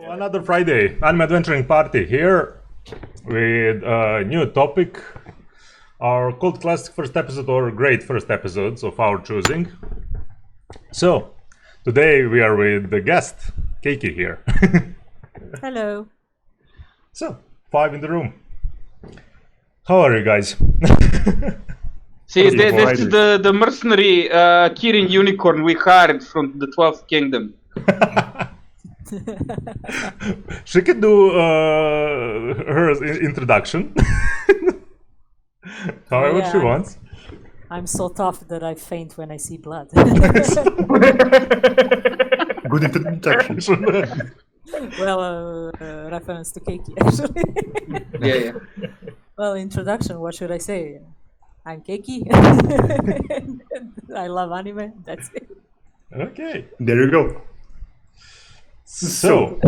Another Friday, Anime Adventuring Party here with a new topic. Our cult classic first episode or great first episodes of our choosing. So, today we are with the guest, Keiki here. Hello. So, 5 in the room. How are you guys? See, this is the mercenary Kirin unicorn we hired from the 12th Kingdom. She can do her introduction. However she wants. I'm so tough that I faint when I see blood. Good introduction. Well, reference to Keiki, actually. Yeah. Well, introduction, what should I say? I'm Keiki. I love anime, that's it. Okay. There you go. So,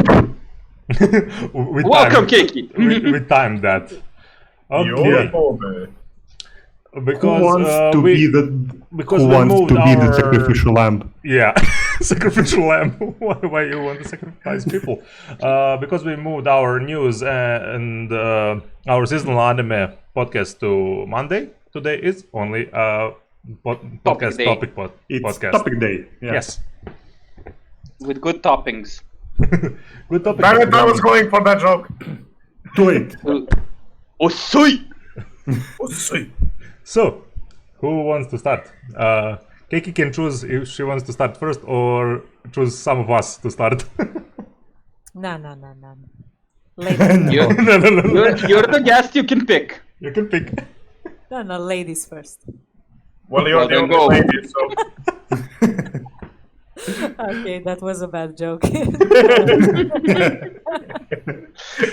Welcome, Keiki. we timed that. Okay. Because Who wants to be the sacrificial lamb? Yeah, sacrificial lamb. Why you want to sacrifice people? Because we moved our news and our seasonal anime podcast to Monday. Today is only podcast topic It's podcast. topic day. Yeah. Yes. With good toppings. Good topic. Damn it, I was going for that joke. Too late. Osui! So, who wants to start? Keiki can choose if she wants to start first or choose some of us to start. No. Ladies. You're the guest, you can pick. You can pick. No, ladies first. Well, you're the Well, only then lady, so... Okay, that was a bad joke.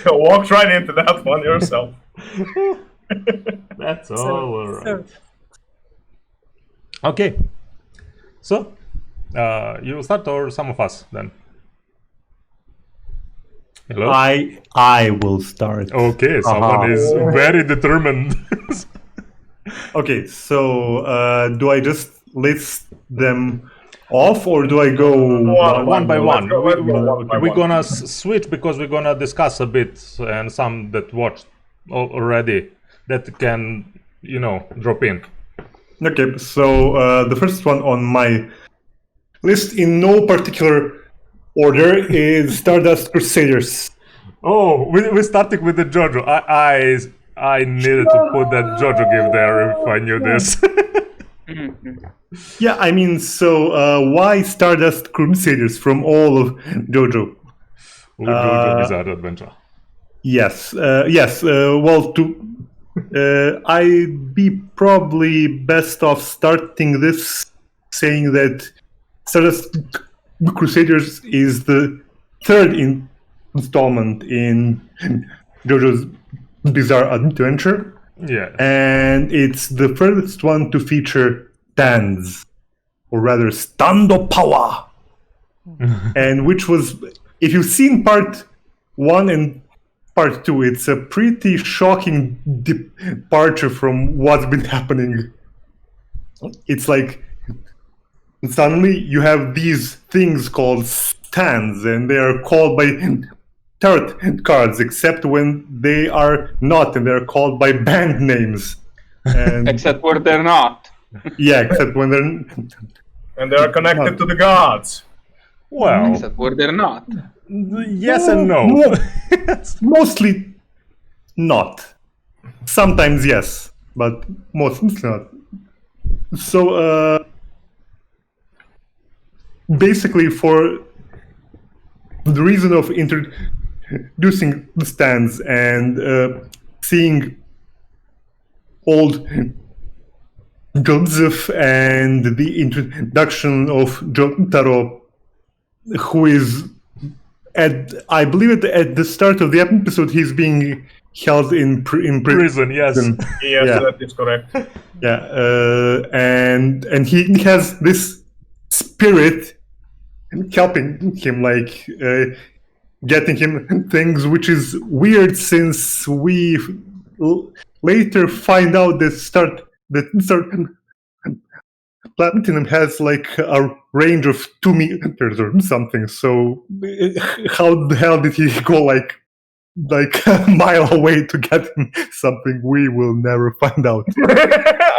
Walked right into that one yourself. That's all right. So, Okay. So, you will start or some of us then? Hello? I will start. Okay, someone is very determined. Okay, so do I just list them off or do I go one by one. Let's go one by We're one. gonna switch because we're gonna discuss a bit and some that watched already that can, drop in. Okay, so the first one on my list in no particular order is Stardust Crusaders. Oh, we're starting with the JoJo. I needed to put that JoJo gift there if I knew this. Yeah, I mean, so why Stardust Crusaders from all of JoJo? JoJo Bizarre Adventure. Yes. Well, I'd be probably best off starting this saying that Stardust Crusaders is the third installment in JoJo's Bizarre Adventure. Yeah. And it's the first one to feature stands, or rather stando power. And which was, if you've seen part 1 and part 2, it's a pretty shocking departure from what's been happening. It's like suddenly you have these things called stands, and they are called by tarot cards, except when they are not, and they're called by band names. And Except where they're not. yeah, except when they're And they are connected to the gods. Well, Except where they're not. yes and no. mostly not. Sometimes yes, but mostly not. So basically, for the reason of introducing the stands and seeing old Joseph and the introduction of Jotaro, who is I believe at the start of the episode he's being held in Prison, yes. Yes, Yeah. that is correct. Yeah, and he has this spirit helping him, like getting him things, which is weird since we later find out that Platinum has like a range of 2 meters or something. So how the hell did he go like a mile away to get him something? We will never find out.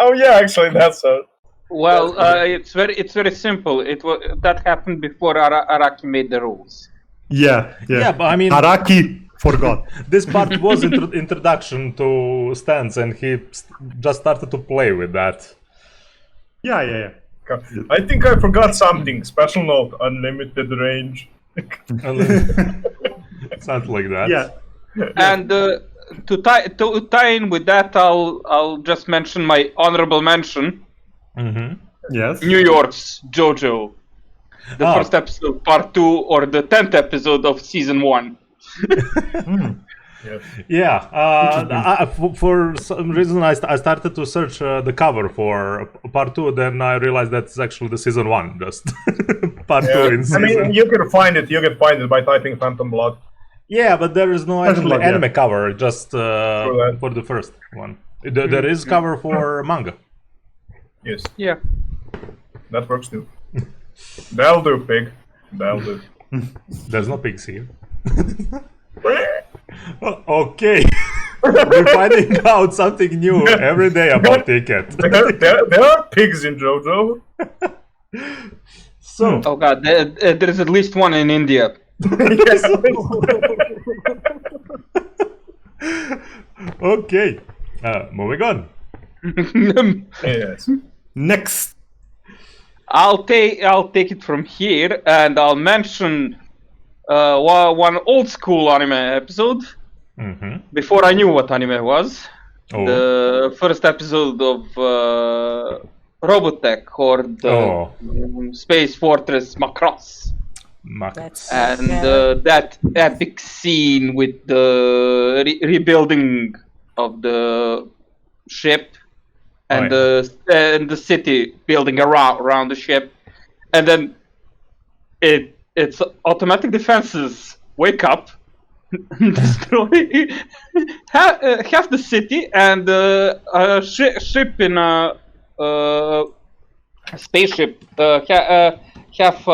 Oh yeah, actually, that's Well, it's very simple. That happened before Araki made the rules. Yeah. Yeah, but I mean, Araki forgot. this part was introduction to stands, and he just started to play with that. Yeah. I think I forgot something. Special note: unlimited range. Something like that. Yeah. And to tie in with that, I'll just mention my honorable mention. Mm-hmm. Yes. New York's JoJo, the first episode, part 2, or the 10th episode of season 1. Yeah. For some reason, I started to search the cover for part 2. Then I realized that's actually the season 1, just part 2 in season. I mean, you can find it. You can find it by typing Phantom Blood. Yeah, but there is no actually Blood, anime cover, just that. for the first one. There is cover for manga. Yes, Yeah. that works too. That'll do, pig. That'll do. There's no pigs here. Okay. We're finding out something new every day about Ticket. there are pigs in JoJo. So, Oh god, there is at least one in India. Yes. okay. Moving on. Yes. Next. I'll take it from here, and I'll mention one old school anime episode. Mm-hmm. Before I knew what anime was, Oh. the first episode of Robotech, or the Space Fortress Macross. That's And that epic scene with the rebuilding of the ship and the city building around the ship, and then its automatic defenses wake up, destroy half the city, and a ship in a spaceship half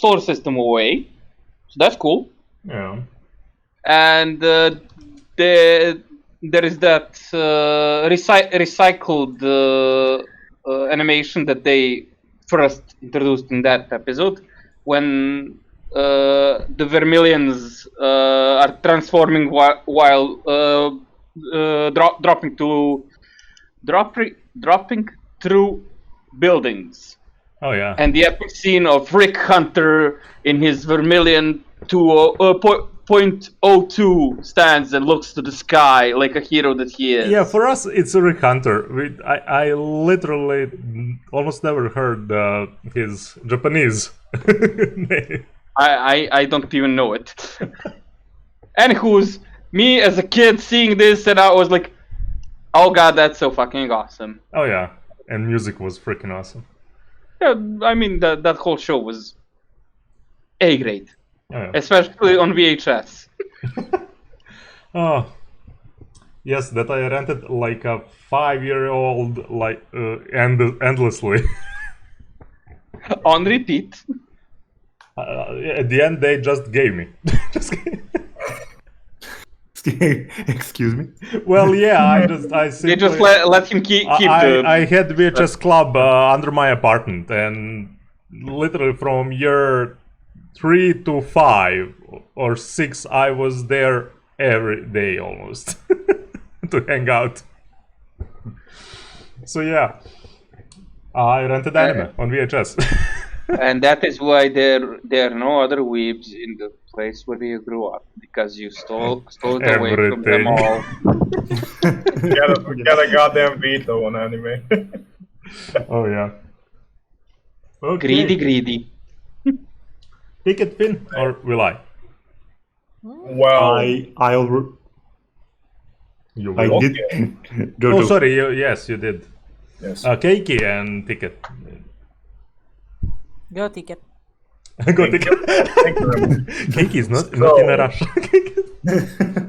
solar system away, so that's cool. Yeah. And there is that recycled animation that they first introduced in that episode, when the Vermilions are transforming while dropping through buildings. Oh yeah. And the epic scene of Rick Hunter in his Vermilion 2.02 stands and looks to the sky like a hero that he is. Yeah, for us it's Rick Hunter. I literally almost never heard his Japanese name. I don't even know it. Anywho's, me as a kid seeing this, and I was like, oh god, that's so fucking awesome. Oh yeah, and music was freaking awesome. Yeah, I mean, that whole show was A-grade. Oh, yeah. Especially on VHS. Oh, yes, that I rented like a 5-year-old, like endlessly. On repeat. At the end, they just gave me. Just kidding. Excuse me. Well, yeah, I simply, They just let him keep the... I had VHS club under my apartment, and literally from year 3 to 5 or 6, I was there every day almost to hang out. So yeah, I rented anime on VHS. And that is why there are no other weebs in the place where you grew up, because you stole it away from them all. Get a goddamn veto on anime. Oh yeah. Okay. Greedy. Pick it, Finn, or will I? Well, You I will. did. Oh, sorry. Yes, you did. yes. Keiki and Ticket. Go Ticket. Go Ticket. Thank you very much. Keiki is not in a rush.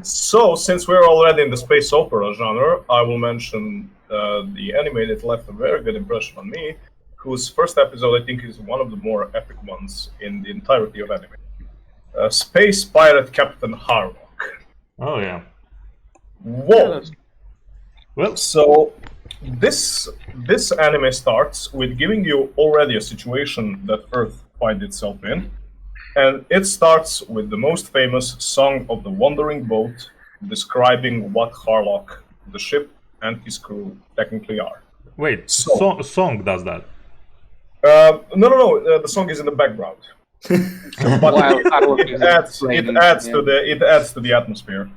So, since we're already in the space opera genre, I will mention the anime that left a very good impression on me, whose first episode I think is one of the more epic ones in the entirety of anime. Space Pirate Captain Harlock. Oh yeah. Whoa! Well, So, this anime starts with giving you already a situation that Earth finds itself in, and it starts with the most famous Song of the Wandering Boat, describing what Harlock, the ship, and his crew technically are. wait. So- Song does that. No. The song is in the background. While Harlock is explaining, It adds to the atmosphere.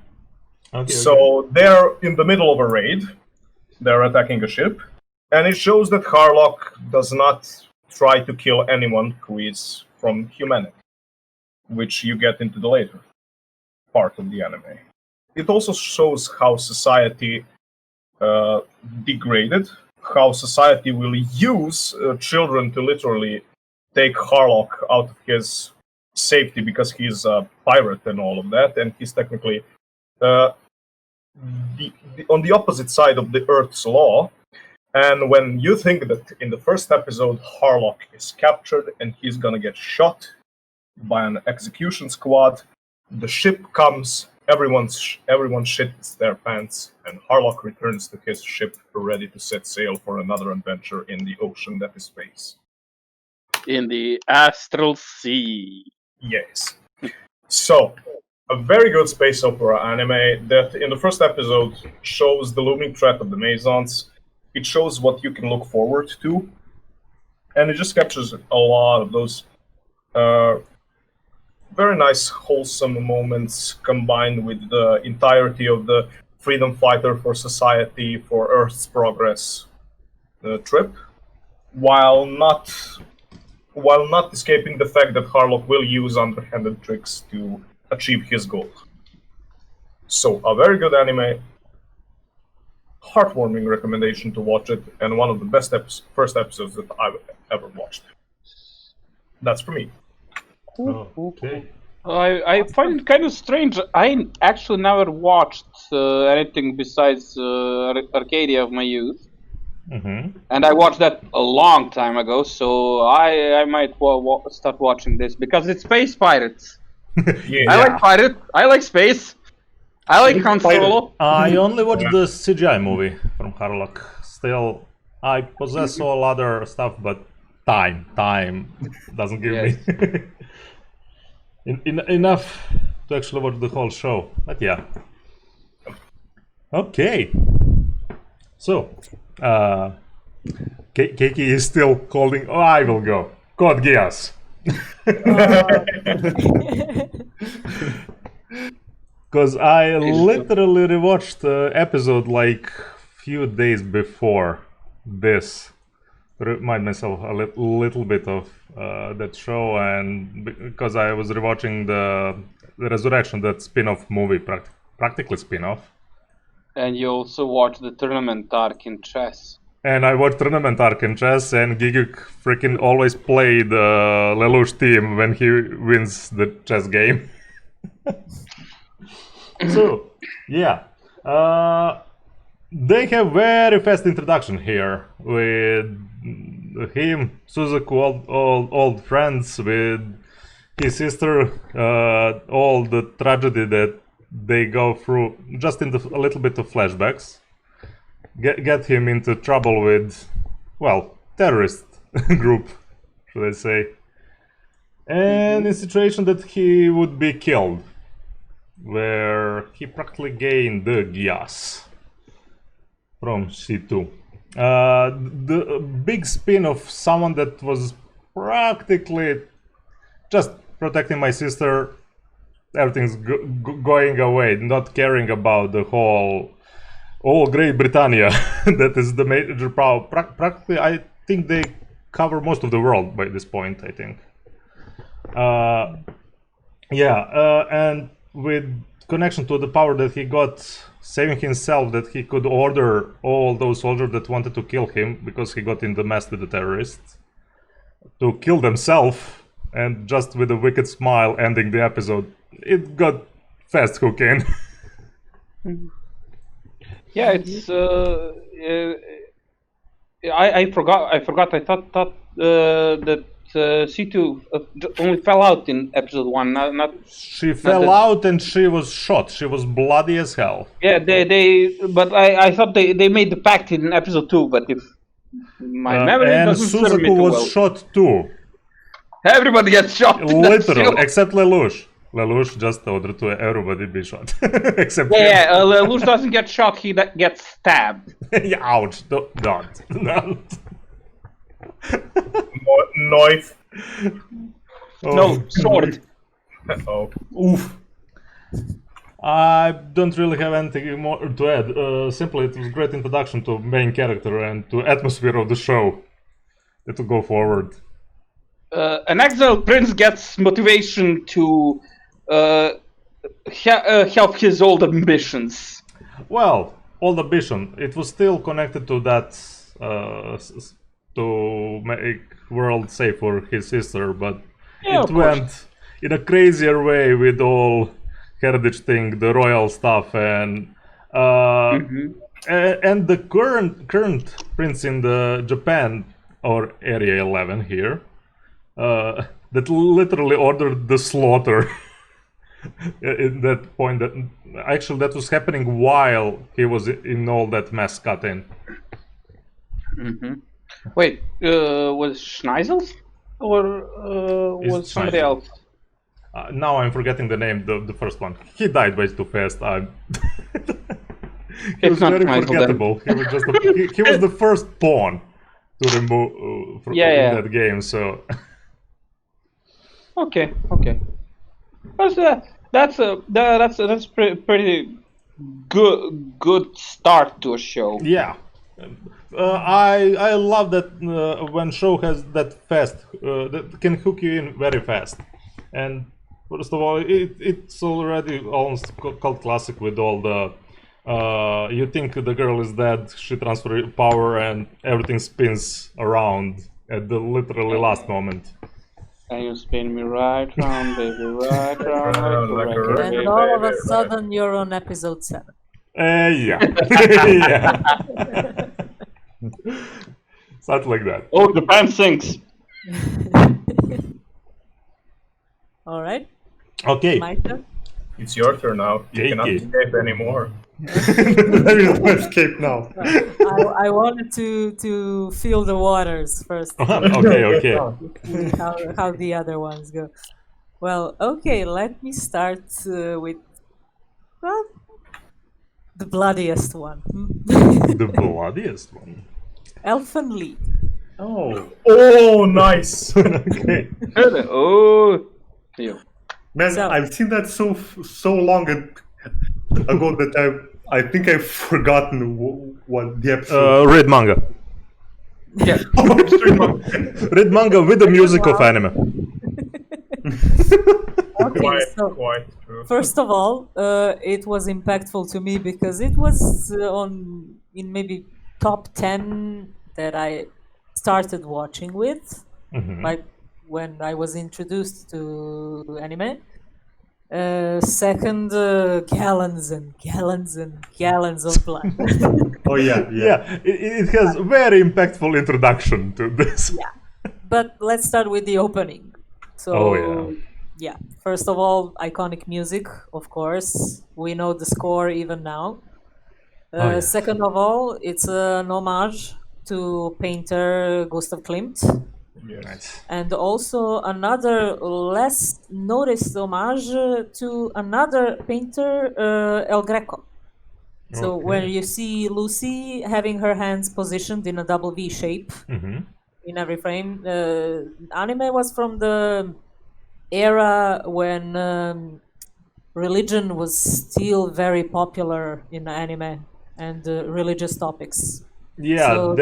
Okay. So they're in the middle of a raid. They're attacking a ship, and it shows that Harlock does not try to kill anyone who is from humanity, which you get into the later part of the anime. It also shows how society degraded, how society will use children to literally take Harlock out of his safety because he's a pirate and all of that, and he's technically on the opposite side of the Earth's law. And when you think that in the first episode Harlock is captured and he's gonna get shot by an execution squad, the ship comes, everyone shits their pants, and Harlock returns to his ship ready to set sail for another adventure in the ocean that is space. in the Astral Sea. Yes. So, a very good space opera anime that in the first episode shows the looming threat of the Masons. It shows what you can look forward to, and it just captures a lot of those very nice, wholesome moments combined with the entirety of the freedom fighter for society, for Earth's progress trip, while not escaping the fact that Harlock will use underhanded tricks to achieve his goal. So, a very good anime, heartwarming recommendation to watch it, and one of the best first episodes that I've ever watched. That's for me. Okay. I find it kind of strange. I actually never watched anything besides Arcadia of my youth. Mm-hmm. And I watched that a long time ago, so I might start watching this because it's space pirates. Yeah. I like pirate. I like space. I like Han Solo. I only watched the CGI movie from Harlock. Still, I possess all other stuff, but time doesn't give me enough to actually watch the whole show. But yeah. Okay. So, Keiki is still holding. Oh, I will go. Code Geass. Because I literally rewatched the episode like few days before this. Remind myself a little bit of that show, and because I was rewatching the Resurrection, that spin-off movie, practically spin-off. And you also watch the tournament arc in chess. And I watched Tournament Arc in chess, and Giguk freaking always played Lelouch team when he wins the chess game. So, yeah. They have very fast introduction here with him, Suzaku, old friends, with his sister, all the tragedy that they go through, just in a little bit of flashbacks. Get him into trouble with, well, terrorist group, should I say. And in a situation that he would be killed, where he practically gained the Geass from C2. The big spin of someone that was practically just protecting my sister, everything's going away, not caring about the whole Great Britannia that is the major power. Practically, I think they cover most of the world by this point, I think. And with connection to the power that he got, saving himself, that he could order all those soldiers that wanted to kill him because he got in the mess with the terrorists to kill themselves, and just with a wicked smile ending the episode. It got fast hook in. Yeah, it's. I forgot. I thought that C2 only fell out in episode 1. Not. She fell out and she was shot. She was bloody as hell. Yeah, but I thought they made the pact in episode 2. But if my memory and doesn't serve me Suzaku too was well. shot too. Everybody gets shot. in that Literal, show. except Lelouch. Lelouch just ordered to everybody be shot. Except him. Yeah, Lelouch doesn't get shot. He gets stabbed. Yeah, ouch. Don't. Knife. Oh. No, sword. Oh. Oof. I don't really have anything more to add. Simply, it was a great introduction to main character and to atmosphere of the show to go forward. An exiled prince gets motivation to help his old ambitions. Well, old ambition. It was still connected to that to make world safe for his sister, but Yeah, it of course. went in a crazier way with all heritage thing, the royal stuff, and and the current prince in the Japan or Area 11 here that literally ordered the slaughter. In that point, that actually that was happening while he was in all that mess cut in. Wait, was Schneisels or was somebody Schneisel. else? Now I'm forgetting the name, the first one. He died way too fast. He It's was not very Schneisel then. forgettable. He was just he was the first pawn to remove from that game. So Okay. That's pretty good start to a show. yeah, I love that when show has that fast that can hook you in very fast. And first of all, it's already almost cult classic with all the you think the girl is dead, she transfers power, and everything spins around at the literally last moment. And you spin me right round, baby, right round, Like a right And all of a sudden you're on episode 7. Yeah. Yeah. Something like that. Oh, the pan sinks. All right, Okay. my turn. It's your turn now. You cannot Take it. escape anymore. There is no escape now. I wanted to feel the waters first. Okay. how the other ones go. Well, okay, let me start with the bloodiest one. The bloodiest one. Elfen Lee. Oh. Oh, nice. Okay. Oh, you. Man, So- I've seen that so long ago that I think I've forgotten what the episode. Read manga. Yeah. Read manga with the music of anime. Okay, so Quite true. first of all, it was impactful to me because it was in maybe top 10 that I started watching with, like when I was introduced to anime. Second, gallons and gallons and gallons of blood. Oh yeah. Yeah, it has very impactful introduction to this. But let's start with the opening. So, Oh, yeah. First of all, iconic music, of course. We know the score even now. yeah. Second of all, it's an homage to painter Gustav Klimt. Nice. And also another less noticed homage to another painter, El Greco. So Okay. where you see Lucy having her hands positioned in a double V shape in every frame. Anime was from the era when religion was still very popular in anime and religious topics. Yeah, So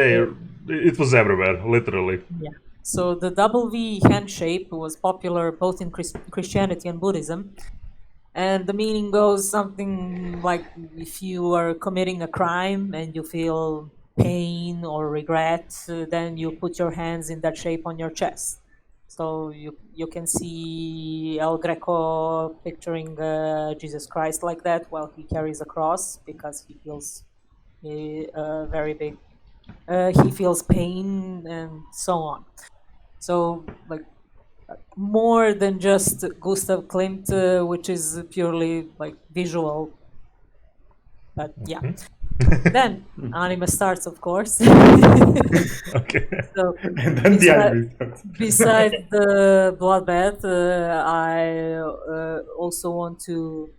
it was everywhere, literally. Yeah. So the double V hand shape was popular both in Christianity and Buddhism. And the meaning goes something like if you are committing a crime and you feel pain or regret, then you put your hands in that shape on your chest. So you can see El Greco picturing Jesus Christ like that while he carries a cross because he feels very big. He feels pain and so on. So like more than just Gustav Klimt, which is purely like visual. But yeah. Then anime starts, of course. Okay. So, And then the anime starts. besides the bloodbath, I also want to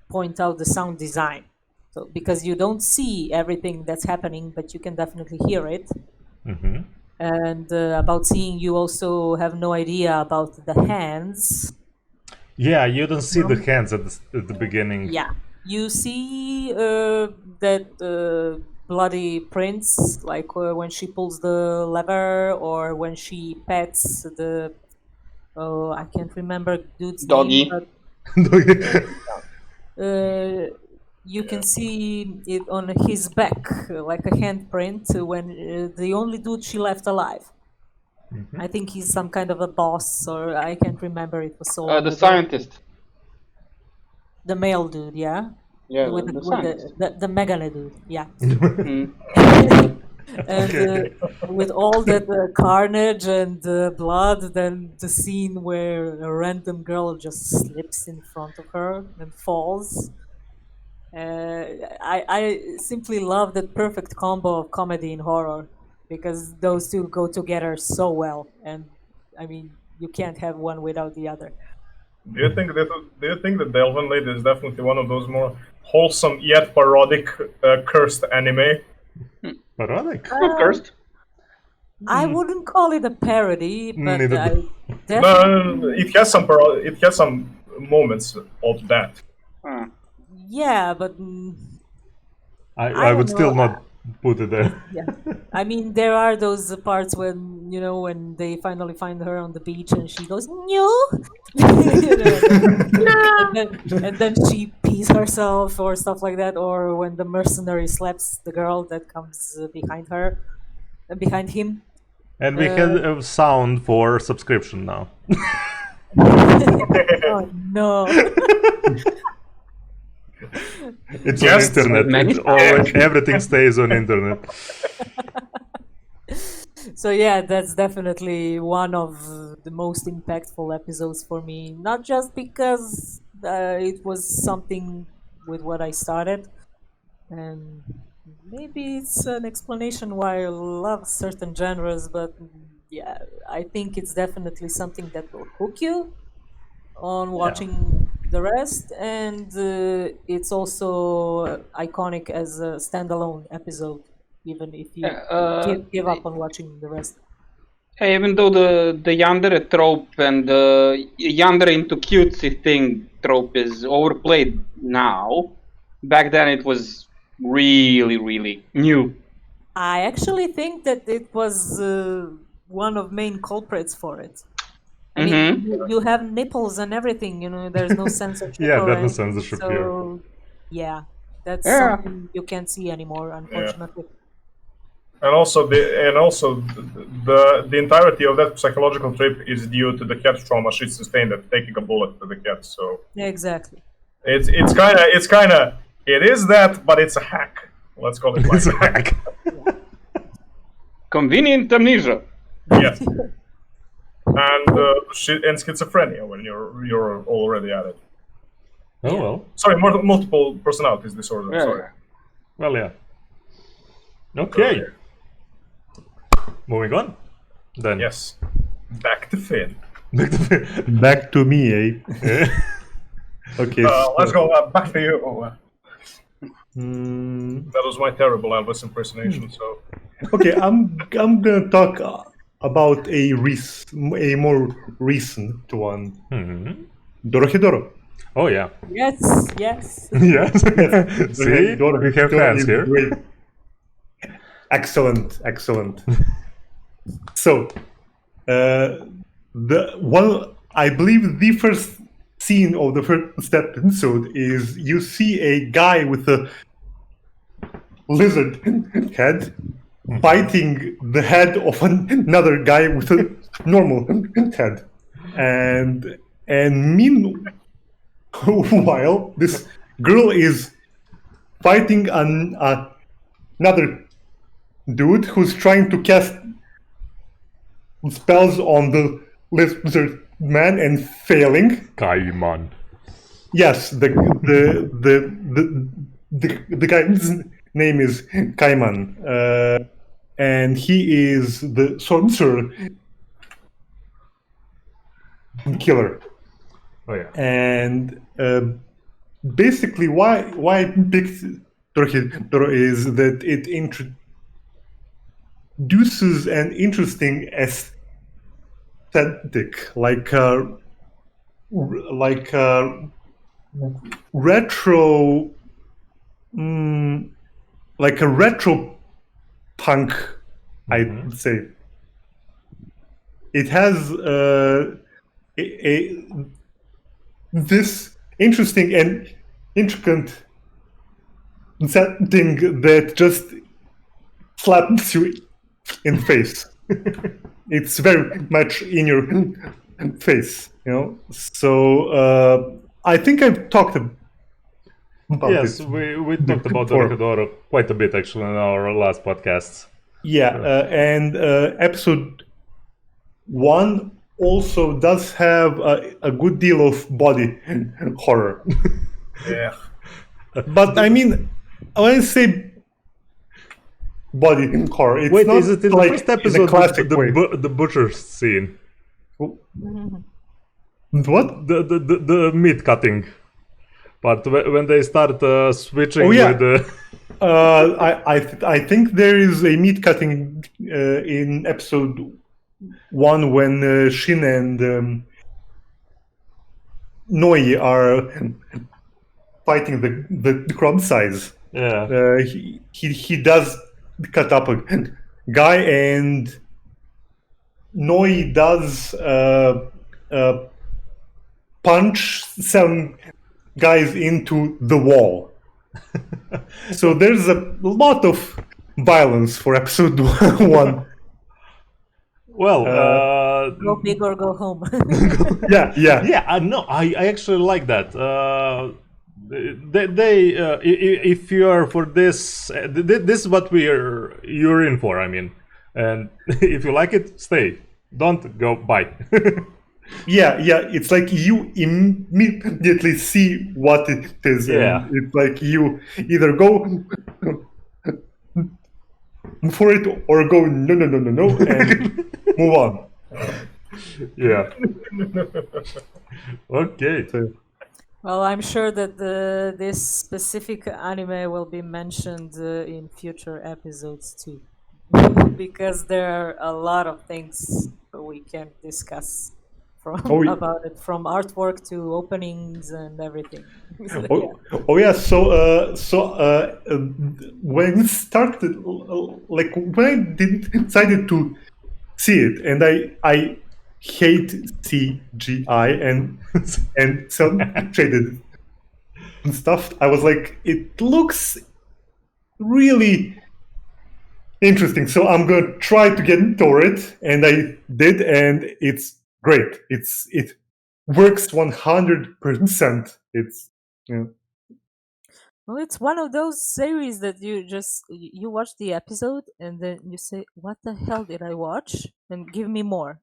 point out the sound design. So, because you don't see everything that's happening, but you can definitely hear it. Mm-hmm. And about seeing, you also have no idea about the hands. Yeah, you don't see the hands at the beginning. Yeah, you see that bloody prints, like when she pulls the lever or when she pets the. Oh, I can't remember dude's Doggy. name. But, you can see it on his back, like a handprint, when the only dude she left alive. I think he's some kind of a boss, or I can't remember. It was so long The ago. scientist. The male dude, yeah? Yeah, With the the scientist. Megane dude, yeah. Mm. And Okay. with all that carnage and blood, then the scene where a random girl just slips in front of her and falls. I simply love that perfect combo of comedy and horror because those two go together so well, and I mean you can't have one without the other. Do you think that the Elven Lady is definitely one of those more wholesome yet parodic cursed anime? Parodic. Not cursed. I wouldn't call it a parody, but Neither I do- definitely No, it has some moments of that. yeah, but I would don't still know. not put it there. yeah. I mean, there are those parts when when they finally find her on the beach and she goes no, and then she pees herself or stuff like that, or when the mercenary slaps the girl that comes behind her, behind him. And we have a sound for subscription now. Oh no! It's Yes, on internet. many It's always, everything stays on internet. So yeah, that's definitely one of the most impactful episodes for me. Not just because it was something with what I started, and maybe it's an explanation why I love certain genres, but yeah, I think it's definitely something that will hook you on watching the rest, and it's also iconic as a standalone episode, even if you give up on watching the rest. Hey, even though the yandere trope and the yandere into cutesy thing trope is overplayed now, back then it was really, really new. I actually think that it was one of main culprits for it. I mean, you have nipples and everything, there's no censorship. Yeah, or there's no anything, censorship so, here. yeah, that's Yeah. something you can't see anymore, unfortunately. And also the entirety of that psychological trip is due to the cat trauma she sustained at taking a bullet to the cat. So Yeah, exactly. it's kind of it is that, but it's a hack. Let's call it like It's a that. hack. Convenient amnesia. Yes. And schizophrenia when you're already at it. Oh well. Sorry, multiple personalities disorder. Yeah. Sorry. Well, yeah. Okay. Moving on. Then. Yes. Back to Finn. Back to me, eh? Okay. Let's go back to you. Mm, That was my terrible Elvis impersonation. So okay, I'm gonna talk about a more recent one. Dorohedoro. Oh yeah. Yes, yes. Yes. See, we have fans is here. great. Excellent. So, I believe the first scene of the first episode is you see a guy with a lizard head biting the head of another guy with a normal head, and meanwhile this girl is fighting another dude who's trying to cast spells on the lizard man and failing. Kaiman. Yes, the guy's name is Kaiman, and he is the sorcerer killer. Oh yeah. And basically, why I picked Torhidoro is that it introduces an interesting aesthetic, like retro, like a retro punk, I'd say. It has this interesting and intricate setting that just slaps you in the face. It's very much in your face, you know. So I think I've talked about Yes, it. we talked about before. Torhidoro quite a bit actually in our last podcast. Yeah, and episode 1 also does have a good deal of body horror. Yeah. But I mean, when I say body horror, it's Wait, not is it in like the first episode in a classic way. the butcher scene? What? The meat cutting part when they start switching Oh, yeah. with the I think there is a meat cutting in episode 1 when Shin and Noi are fighting the crowd size. yeah. He does cut up a guy, and Noi does punch some guys into the wall. So there's a lot of violence for episode 1. Well, Go big or go home. Yeah. yeah, no, I actually like that. They if you are for this, this is what you're in for. I mean, and if you like it, stay. Don't go. Bye. Yeah, it's like you immediately see what it is. Yeah. And it's like you either go for it or go no, and move on. Yeah. Okay. So, Well, I'm sure that this specific anime will be mentioned in future episodes too, because there are a lot of things we can discuss about it, from artwork to openings and everything. Oh yeah. So when it started, like when I decided to see it, and I hate CGI and cel shaded and stuff. I was like, it looks really interesting, so I'm gonna try to get into it, and I did, and it's great. It works 100%. It's Well, it's one of those series that you watch the episode and then you say, "What the hell did I watch?" and give me more.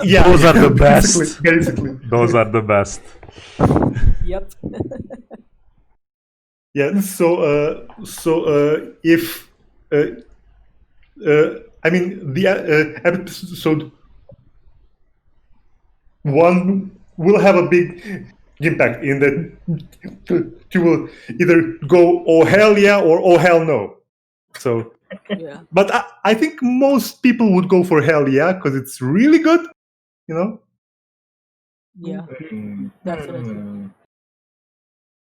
yeah. Those are the best. Basically. Those are the best. Yep. Yeah. So if I mean the episode 1 will have a big impact in that you will either go oh hell yeah or oh hell no. So Yeah. but I think most people would go for hell yeah because it's really good, you know. Yeah. Definitely.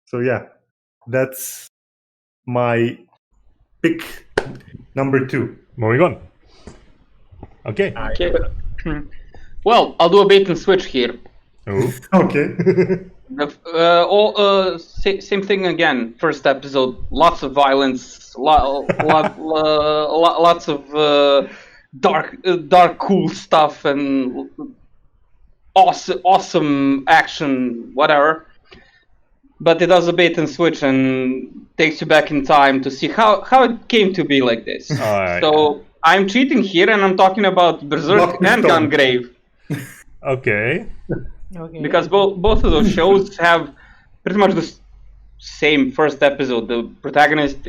So yeah, that's my pick number 2. Moving on. Okay. Okay. Well, I'll do a bait and switch here. Oh. Okay. Same thing again. First episode, lots of violence, lots of dark, cool stuff and awesome action, whatever. But it does a bait and switch and takes you back in time to see how it came to be like this. So I'm cheating here, and I'm talking about Berserk and Gungrave. Okay. Because both of those shows have pretty much the same first episode. The protagonist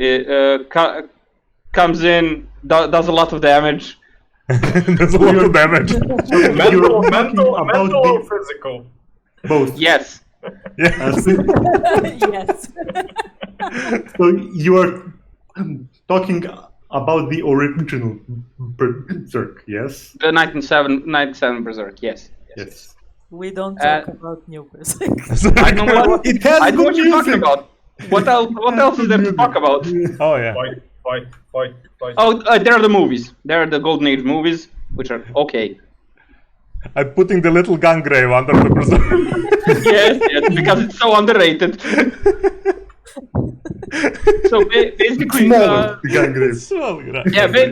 comes in, does a lot of damage. There's a lot of damage. mental or physical? Both. Yes. Yes. Yes. So you are talking about the original Berserk, yes? The 97 Berserk, yes. Yes. We don't talk about new Berserk. I know what, It has I know what good you're talking music. about. What else is there to talk about? Oh yeah. Fight. Oh, there are the movies. There are the Golden Age movies, which are okay. I'm putting the little Gungrave under the Berserk. Yes, because it's so underrated. So basically,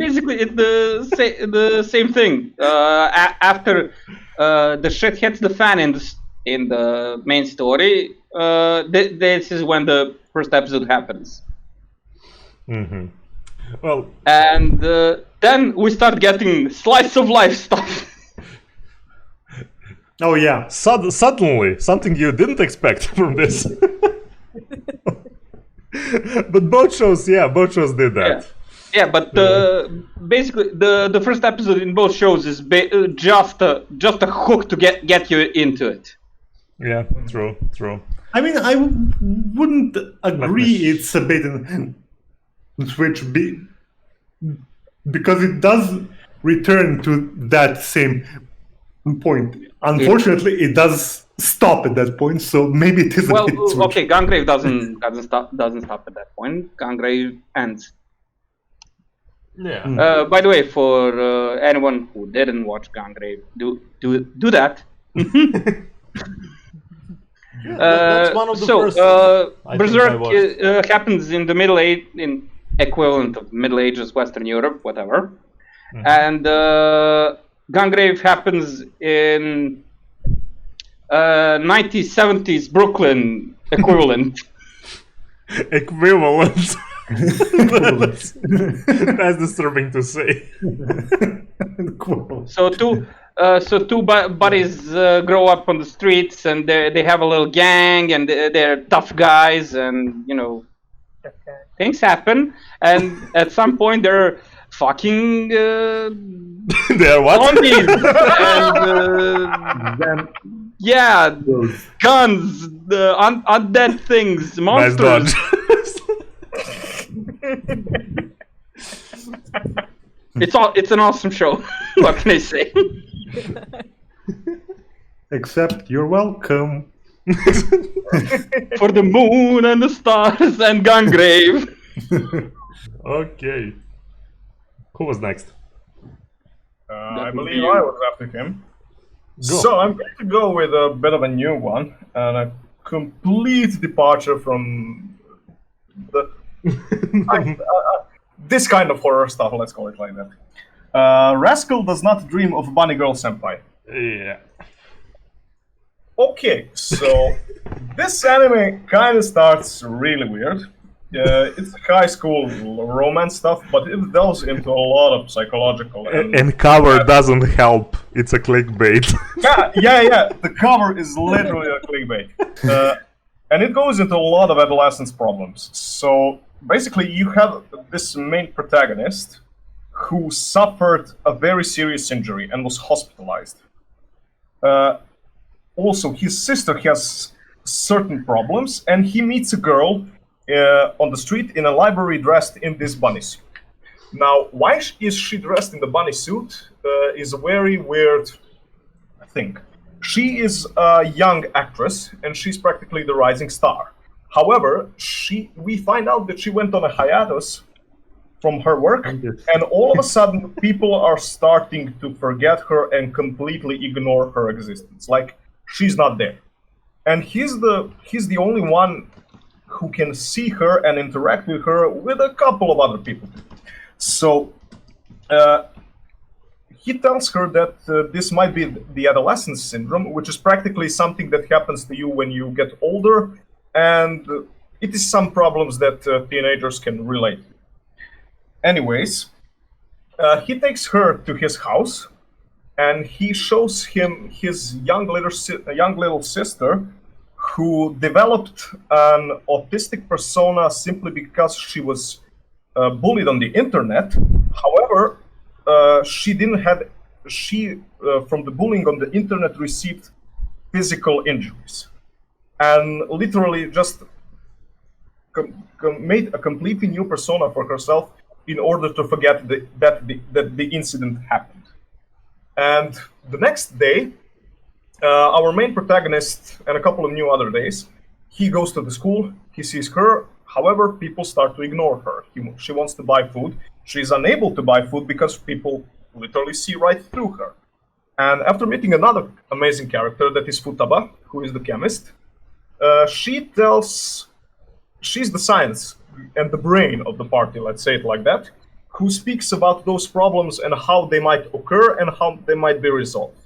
basically it's the same thing. After the shit hits the fan in the main story, this is when the first episode happens. Mm-hmm. Well, and then we start getting slice of life stuff. Oh yeah. Suddenly, something you didn't expect from this. But both shows did that. Yeah, but basically the first episode in both shows is just a hook to get you into it. Yeah, true. I mean, I wouldn't agree it's a bait and switch because it does return to that same point. Unfortunately, it does stop at that point, so maybe it is a bait and switch. Okay, Gungrave doesn't stop at that point. Gungrave ends. Yeah. By the way, for anyone who didn't watch Gungrave, do that. That's one of the first. Berserk happens in the Middle Age, in equivalent of Middle Ages, Western Europe, whatever, and Gungrave happens in 1970s Brooklyn equivalent. Equivalent. That's disturbing to say. So two buddies grow up on the streets, and they have a little gang, and they're tough guys, and things happen, and at some point they're fucking They're what? zombies and guns, undead things, monsters. Nice dodge. It's an awesome show. What can I say? Except you're welcome. For the moon and the stars and Gungrave. Okay. Who was next? I believe I was after him. So I'm going to go with a bit of a new one and a complete departure from the this kind of horror stuff. Let's call it like that. Rascal does not dream of Bunny Girl Senpai. Yeah. Okay, so this anime kind of starts really weird. It's high school romance stuff, but it delves into a lot of psychological and cover doesn't help. It's a clickbait. Yeah. The cover is literally a clickbait, and it goes into a lot of adolescence problems. So basically, you have this main protagonist who suffered a very serious injury and was hospitalized. Also, his sister has certain problems, and he meets a girl on the street in a library dressed in this bunny suit. Now, why is she dressed in the bunny suit is a very weird thing. She is a young actress, and she's practically the rising star. However, we find out that she went on a hiatus from her work, and all of a sudden, people are starting to forget her and completely ignore her existence. Like, she's not there. And he's the only one who can see her and interact with her with a couple of other people. So he tells her that this might be the adolescence syndrome, which is practically something that happens to you when you get older, and it is some problems that teenagers can relate to. Anyways, he takes her to his house, and he shows him his young little sister, who developed an autistic persona simply because she was bullied on the internet. However, from the bullying on the internet received physical injuries, and literally just made a completely new persona for herself in order to forget that the incident happened. And the next day, our main protagonist, and a couple of new other days, he goes to the school, he sees her. However, people start to ignore her. She wants to buy food. She's unable to buy food because people literally see right through her. And after meeting another amazing character, that is Futaba, who is the chemist, she's the science and the brain of the party, let's say it like that, who speaks about those problems and how they might occur and how they might be resolved.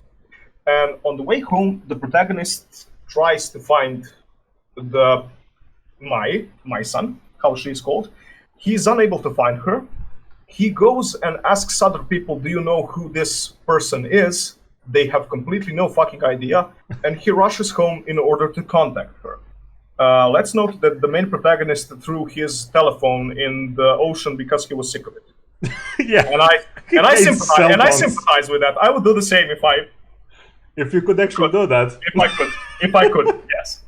And on the way home, the protagonist tries to find my son, how she is called. He's unable to find her. He goes and asks other people, do you know who this person is? They have completely no fucking idea. And he rushes home in order to contact her. Let's note that the main protagonist threw his telephone in the ocean because he was sick of it. Yeah. And I sympathize with that. I would do the same if you could actually do that. If I could, yes.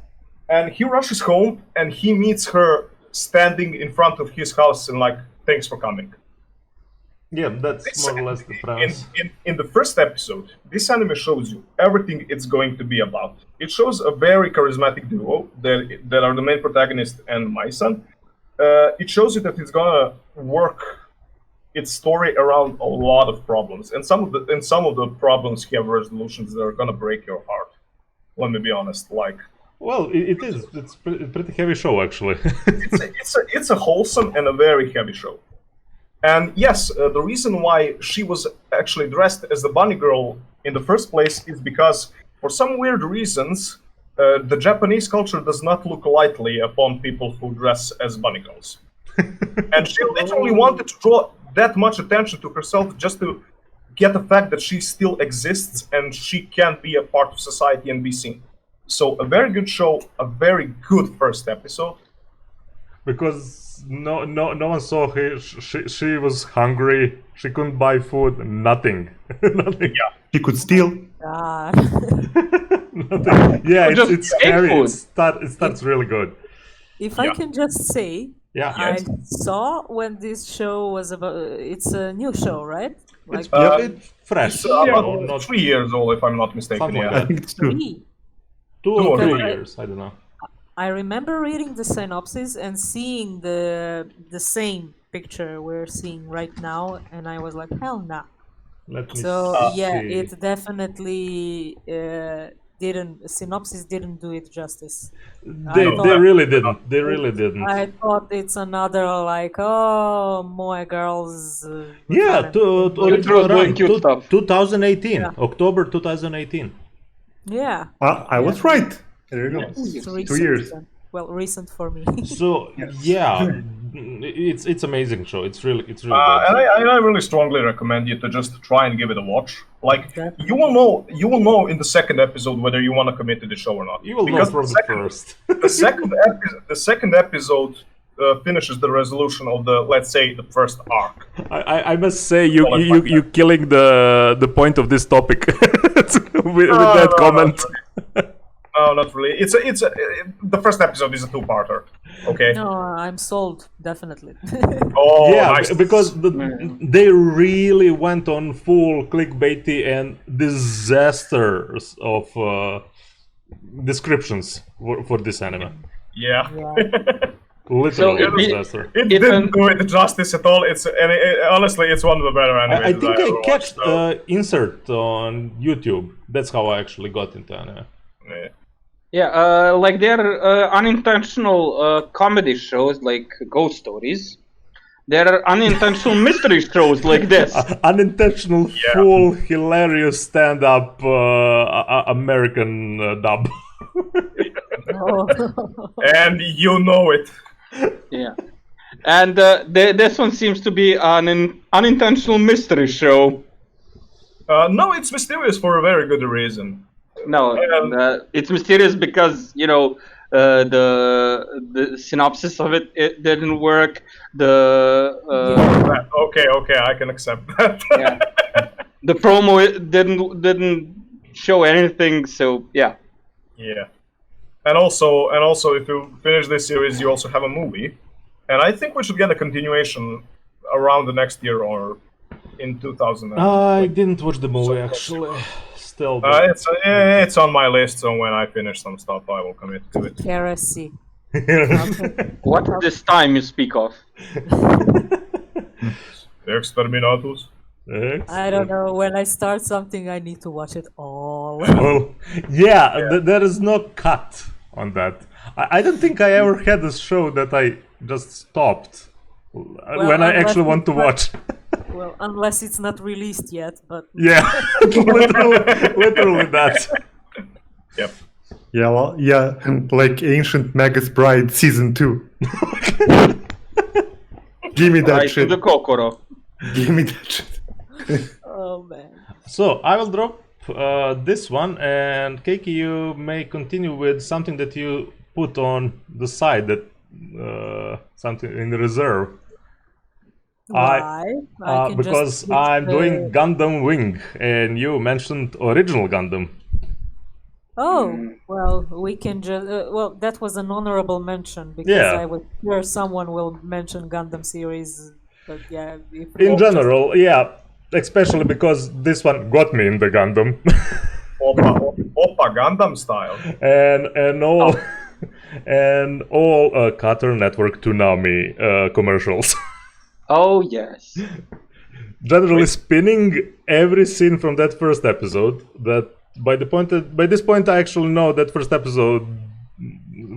And he rushes home and he meets her standing in front of his house and like, thanks for coming. Yeah, that's more or less the premise. In the first episode, this anime shows you everything it's going to be about. It shows a very charismatic duo that are the main protagonist and my son. It shows you that it's gonna work its story around a lot of problems, and some of the problems have resolutions that are gonna break your heart. Let me be honest, like. Well, it is. It's a pretty heavy show, actually. it's a wholesome and a very heavy show. And yes, the reason why she was actually dressed as the bunny girl in the first place is because, for some weird reasons, the Japanese culture does not look lightly upon people who dress as bunny girls. And she literally wanted to draw that much attention to herself just to get the fact that she still exists and she can be a part of society and be seen. So a very good show, a very good first episode. Because no one saw her. She was hungry. She couldn't buy food. Nothing. Nothing. Yeah. She could steal. God. Nothing. Yeah, it's scary. Food. It starts really good. If I can just say, Yeah. I saw when this show was about. It's a new show, right? It's a bit fresh. It's about 3 years old, if I'm not mistaken. Something Yeah. like I think it's true. 2 or 3 Because years. I don't know. I remember reading the synopsis and seeing the same picture we're seeing right now, and I was like, hell nah. Let me So yeah, see. it definitely synopsis didn't do it justice. They thought- really didn't. They really didn't. I thought it's another like, oh, Moe girls. Yeah, doing cute stuff. 2018, Yeah. October 2018. Yeah. I was right. There you go. It's 2 recent years. then. Well, recent for me. So yeah, it's amazing show. It's really good. And I really strongly recommend you to just try and give it a watch. Like you will know in the second episode whether you want to commit to the show or not. You will know Because from the first. the second episode finishes the resolution of the, let's say, the first arc. I must say you killing the point of this topic with that comment. No, not really. The first episode is a two-parter. Okay. No, I'm sold, definitely. Oh, Yeah, nice. because they really went on full clickbaity and disasters of descriptions for this anime. Yeah. Literally So, disaster. It didn't do it justice at all. Honestly, it's one of the better animes. I think I ever catched watched, so. insert on YouTube. That's how I actually got into anime. Yeah. Yeah, like they're unintentional comedy shows like ghost stories. There are unintentional mystery shows like this. Unintentional, full, hilarious stand-up American dub. Oh. And you know it. Yeah. And this one seems to be an unintentional mystery show. No, it's mysterious for a very good reason. No, it's mysterious because, you know, the synopsis of it didn't work. Okay, I can accept that. Yeah. The promo didn't show anything, so yeah. Yeah. And also, if you finish this series, you also have a movie. And I think we should get a continuation around the next year or in 2000. I didn't watch the movie, actually. Still. It's on my list, so when I finish some stuff, I will commit to it. Heresy. What this time you speak of? Exterminatus. I don't know. When I start something, I need to watch it all. Well, there is no cut on that. I don't think I ever had a show that I just stopped when I actually want to watch. Well, unless it's not released yet, but... Yeah, literally that. Yep. Yeah, well, yeah, like Ancient Magus Bride Season 2. Give me that Right shit. to the Kokoro. Give me that shit. Oh, man. So, I will drop this one, and Keiki, you may continue with something that you put on the side, that something in reserve. Why? Because I'm doing Gundam Wing, and you mentioned original Gundam. Oh, well, we can just... well, that was an honorable mention, because I was sure someone will mention Gundam series, but yeah... In general, yeah, especially because this one got me in the Gundam. Oppa Gundam style. And all Cartoon Network Toonami commercials. Oh, yes. Generally spinning every scene from that first episode. That by this point I actually know that first episode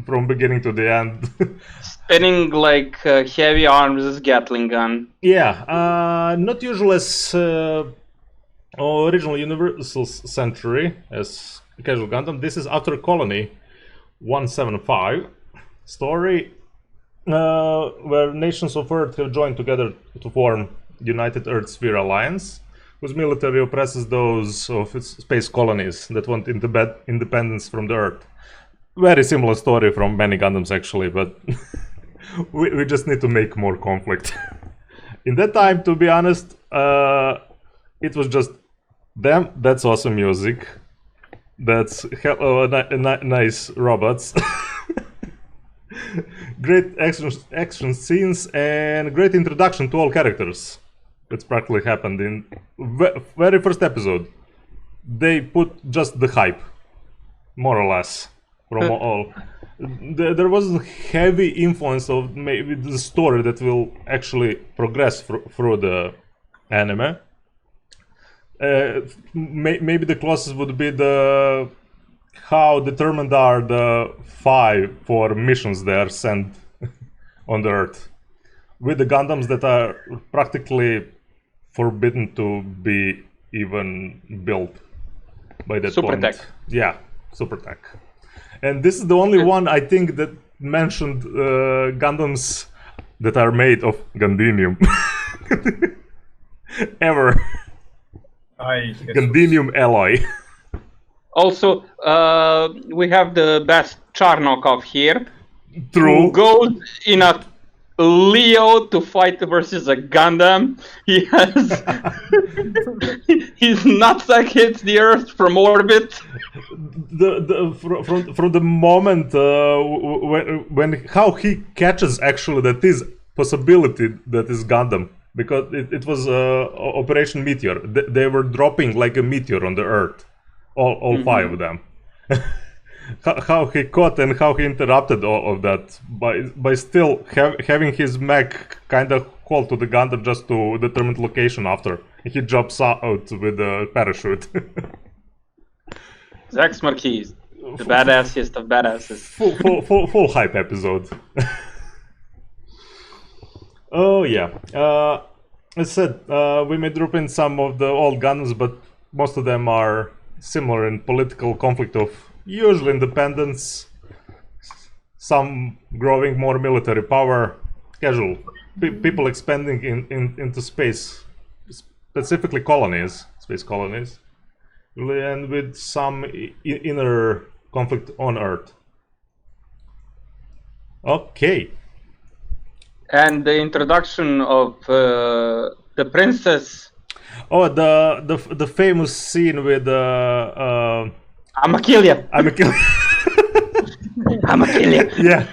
from beginning to the end. Spinning like heavy arms Gatling gun. Yeah, not usual as original Universal Century as Casual Gundam. This is Outer Colony 175 story. Where nations of Earth have joined together to form United Earth Sphere Alliance, whose military oppresses those of its space colonies that want independence from the Earth. Very similar story from many Gundams, actually, but we just need to make more conflict. In that time, to be honest, it was just, damn, that's awesome music. That's nice robots. Great action scenes and great introduction to all characters. It's practically happened in very first episode. They put just the hype, more or less, from all. There wasn't heavy influence of maybe the story that will actually progress through the anime. Maybe the closest would be how determined are the 5 for missions they are sent on the Earth, with the Gundams that are practically forbidden to be even built by that Super point. Tech. Yeah, Super Tech. And this is the only one I think that mentioned Gundams that are made of Gundinium. Ever. Gundinium alloy. Also, we have the best Char knockoff here. True. Who goes in a Leo to fight versus a Gundam. He has his nutsack hits the Earth from orbit. From the moment when how he catches actually that is possibility that is Gundam, because it was Operation Meteor. They were dropping like a meteor on the Earth. All 5 of them. How he caught and how he interrupted all of that by still having his mech kind of hold to the Gundam just to determine the location after. He jumps out with a parachute. Zax Marquis, the badassiest of badasses. Full hype episode. Oh yeah. As I said, we may drop in some of the old Gundams, but most of them are similar in political conflict of usually independence, some growing more military power, casual people expanding into space, specifically space colonies, and with some inner conflict on Earth. Okay. And the introduction of the princess. Oh, the famous scene with I'ma kill you. I'm a killer. I'ma kill you. Yeah.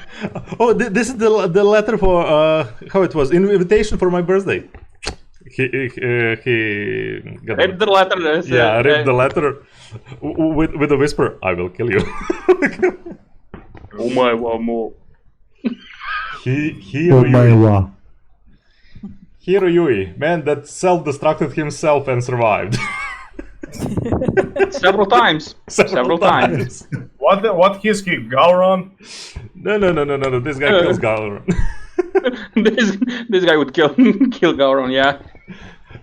Oh, this is the letter for how it was invitation for my birthday. He got Read the letter. yeah, read the letter with a whisper. I will kill you. Oh my more. Hiro Yui. Hiro Yui, man that self-destructed himself and survived. Several times. Several times. What he's he Gauron? No. This guy kills Gauron. this guy would kill Gauron, yeah.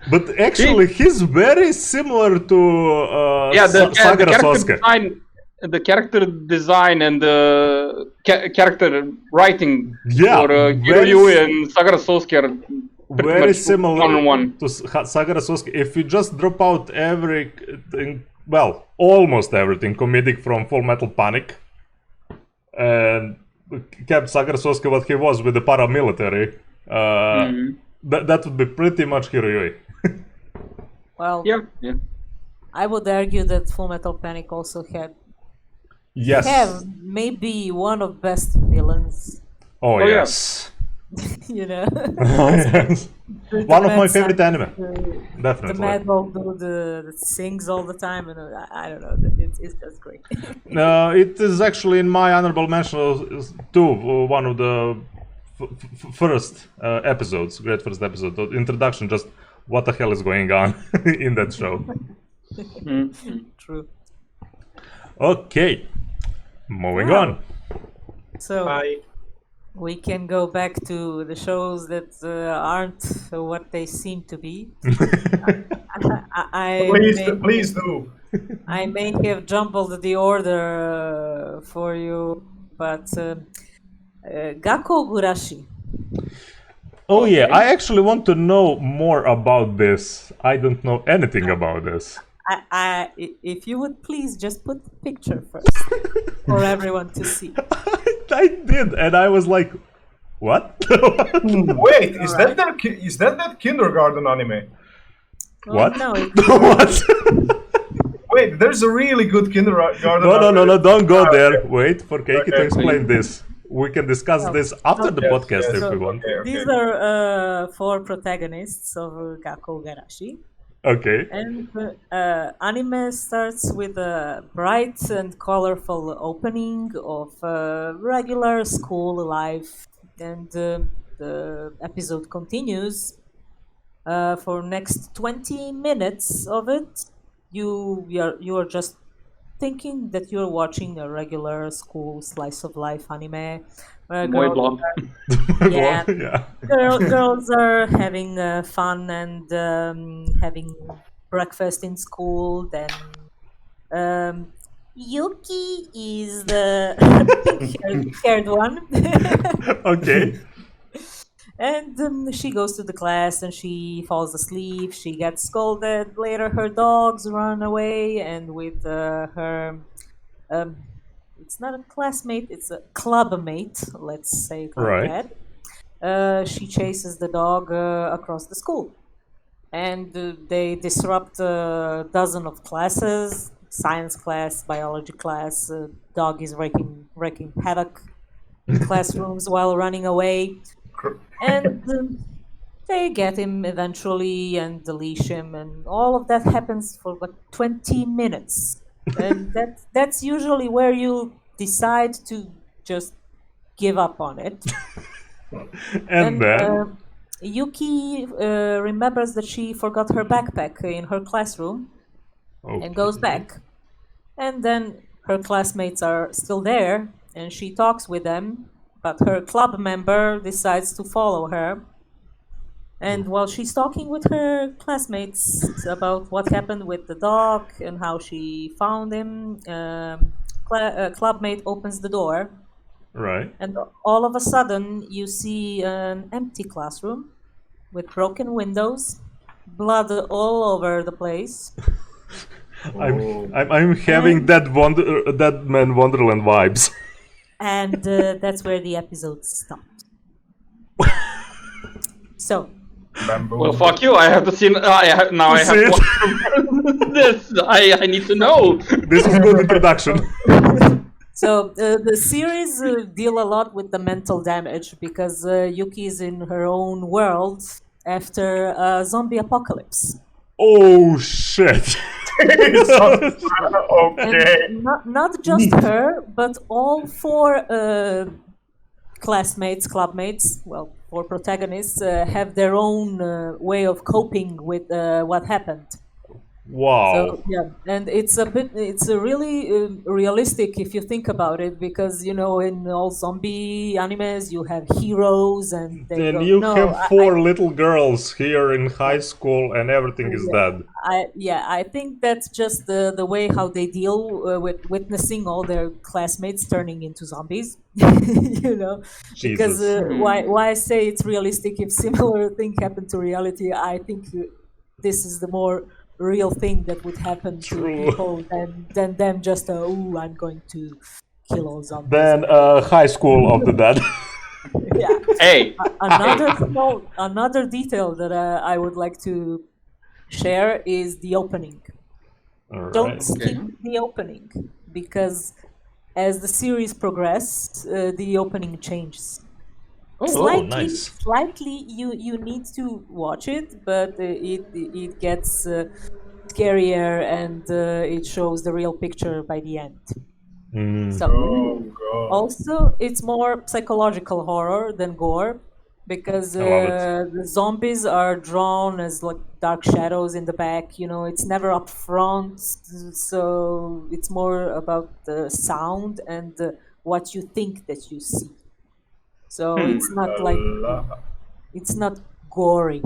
But actually, he's very similar to Saras Crusaders. The character design and the character writing Yeah, for Hiryu and Saras Crusaders are very similar one-on-one. to Saras Crusaders. If you just drop out everything, well, almost everything comedic from Full Metal Panic, and kept Saras Crusaders what he was with the paramilitary, that would be pretty much Hiryu. Well, Yeah. I would argue that Full Metal Panic also had Yes. maybe one of best villains. Oh, yeah. yes. You know, Yes. One of my mad favorite anime. The Definitely. mad dog dude that sings all the time, and I don't know, it's just great. It is actually in my honorable mentions too. One of the first episodes, great first episode, the introduction. Just what the hell is going on in that show? True. Okay, moving Wow. on. So we can go back to the shows that aren't what they seem to be. Please do. I may have jumbled the order for you, but Gakko Gurashi. Oh yeah, I actually want to know more about this. I don't know anything about this. If you would please just put the picture first for everyone to see. I did, and I was like, "What? Wait, is that kindergarten anime? What? No, What? Wait, there's a really good kindergarten. No, don't go Ah, there. okay. Wait for Keiki to Okay. explain this. We can discuss this after the Yes, podcast yes. if we want. Okay. these are 4 protagonists of Gakko Garashi. Okay. And anime starts with a bright and colorful opening of regular school life, and the episode continues for next 20 minutes of it. You are just thinking that you're watching a regular school slice of life anime. Where Muy blanc. Yeah. Yeah. Girls are having fun and having breakfast in school. Then Yuki is the pink-haired one. Okay. And she goes to the class and she falls asleep. She gets scolded. Later, her dogs run away, and with her, it's not a classmate, it's a club mate. Let's say it like Right. that. She chases the dog across the school, and they disrupt a dozen of classes. Science class, biology class. Dog is wreaking havoc in classrooms while running away. And they get him eventually and leash him, and all of that happens for like 20 minutes. And that's usually where you decide to just give up on it. And then Yuki remembers that she forgot her backpack in her classroom and goes back. And then her classmates are still there, and she talks with them. But her club member decides to follow her, And while she's talking with her classmates about what happened with the dog and how she found him, clubmate opens the door, Right. and all of a sudden you see an empty classroom with broken windows, blood all over the place. I'm having that Man Wonderland vibes. And that's where the episode stopped. So, Bamboo. Well, fuck you. I have to see. I have to watch this. I need to know. This is good introduction. so the series deal a lot with the mental damage because Yuki is in her own world after a zombie apocalypse. Oh shit. Okay. And not just her, but all four clubmates, well, four protagonists, have their own way of coping with what happened. Wow. So yeah, and it's a really realistic if you think about it, because in all zombie animes you have heroes and they Then go, you no, have four little girls here in high school and everything is dead. I think that's just the way how they deal with witnessing all their classmates turning into zombies. Because why I say it's realistic, if similar thing happened to reality, I think this is the more real thing that would happen to people than them just I'm going to kill all zombies. Then High School of the Dead. Yeah. Hey. Another detail that I would like to share is the opening. All Don't right. skip the opening, because as the series progresses, the opening changes. Slightly, you need to watch it, but it gets scarier and it shows the real picture by the end. So, Oh god. also, it's more psychological horror than gore, because the zombies are drawn as like dark shadows in the back. It's never up front, so it's more about the sound and what you think that you see. So it's not gory.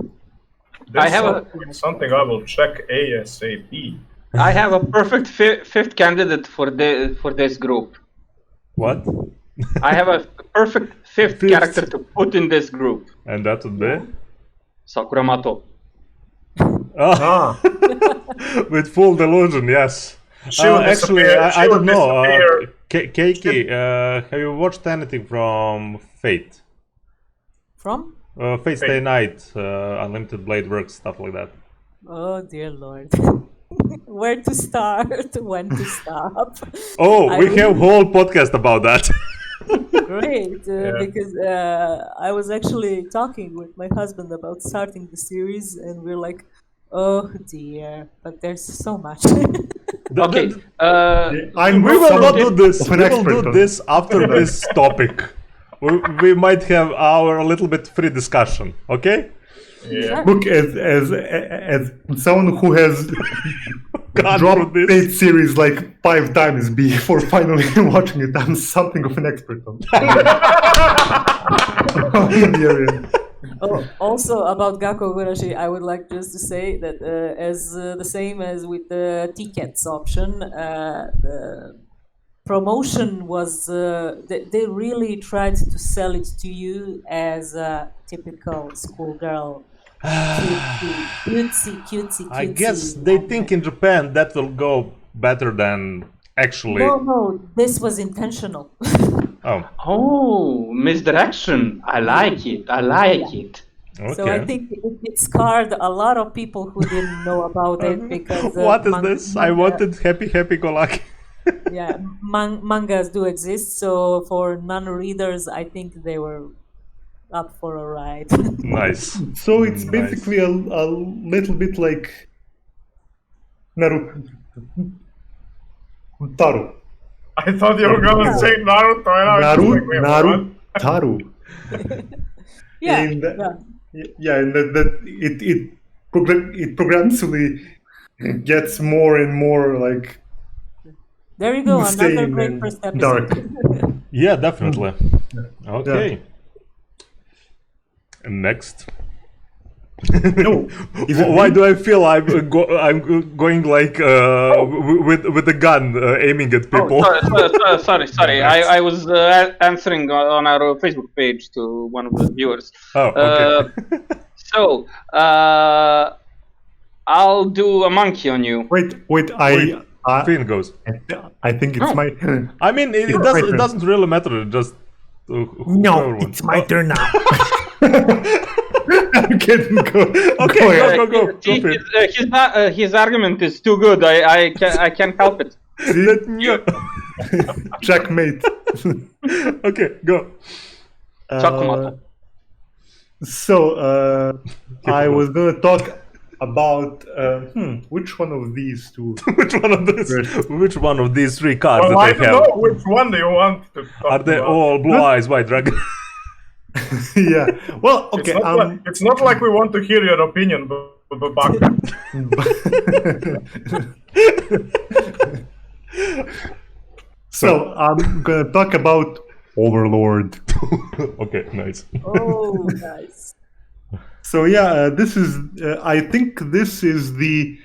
I have It's something I will check ASAP. I have a perfect fifth candidate for this group. What? I have a perfect fifth character to put in this group. And that would be? Sakuramato. Ah. With full delusion, yes. She will Actually, disappear. I don't know. Disappear. Keiki, have you watched anything from Fate? From? Fate Stay Night, Unlimited Blade Works, stuff like that. Oh dear Lord. Where to start? When to stop? Oh, we have whole podcast about that. Great, because I was actually talking with my husband about starting the series, and we're like, oh dear, but there's so much. Okay. We will not do this. We will do this after this topic. We might have our little bit free discussion, okay? Yeah. Look, as someone who has dropped Fate series like 5 times before finally watching it, I'm something of an expert on in the area. Oh, also about Gakko Gurashi, I would like just to say that as the same as with the tickets option, the promotion was they really tried to sell it to you as a typical schoolgirl, cutesy. I guess they think in Japan that will go better than actually. No, this was intentional. Oh, misdirection. I like it. Okay. So I think it scarred a lot of people who didn't know about it because. What is this? I wanted happy go lucky. Yeah, mangas do exist, so for non-readers, I think they were up for a ride. Nice. So it's basically a little bit like Naruto. Taru. I thought you were gonna say Naruto. And I was just like, wait, what? Taru. Yeah, And that it progressively gets more and more like. There you go, another insane great and first episode. dark. Yeah, definitely. Okay. And next. No. Is it Why me? do I feel I'm going like with a gun aiming at people? Sorry. I was answering on our Facebook page to one of the viewers. Oh, okay. So, I'll do a monkey on you. Wait. Finn goes. I think it's Oh. my. I mean, it It's my doesn't. It turn. doesn't really matter. Just No, it's my turn now. I'm kidding. Go. Okay, Go ahead. go. Finn. His argument is too good. I can't help it. Yeah. Checkmate. Okay, go. Chocomato. So I was gonna talk about which one of these two? Which one of these three cards Well, I that I don't have? know which one do you want to talk Are they about. all blue eyes, white dragon? Yeah. Well, okay. It's not like we want to hear your opinion, but So I'm gonna talk about Overlord. Okay, nice. Oh, nice. So yeah, this is. I think this is the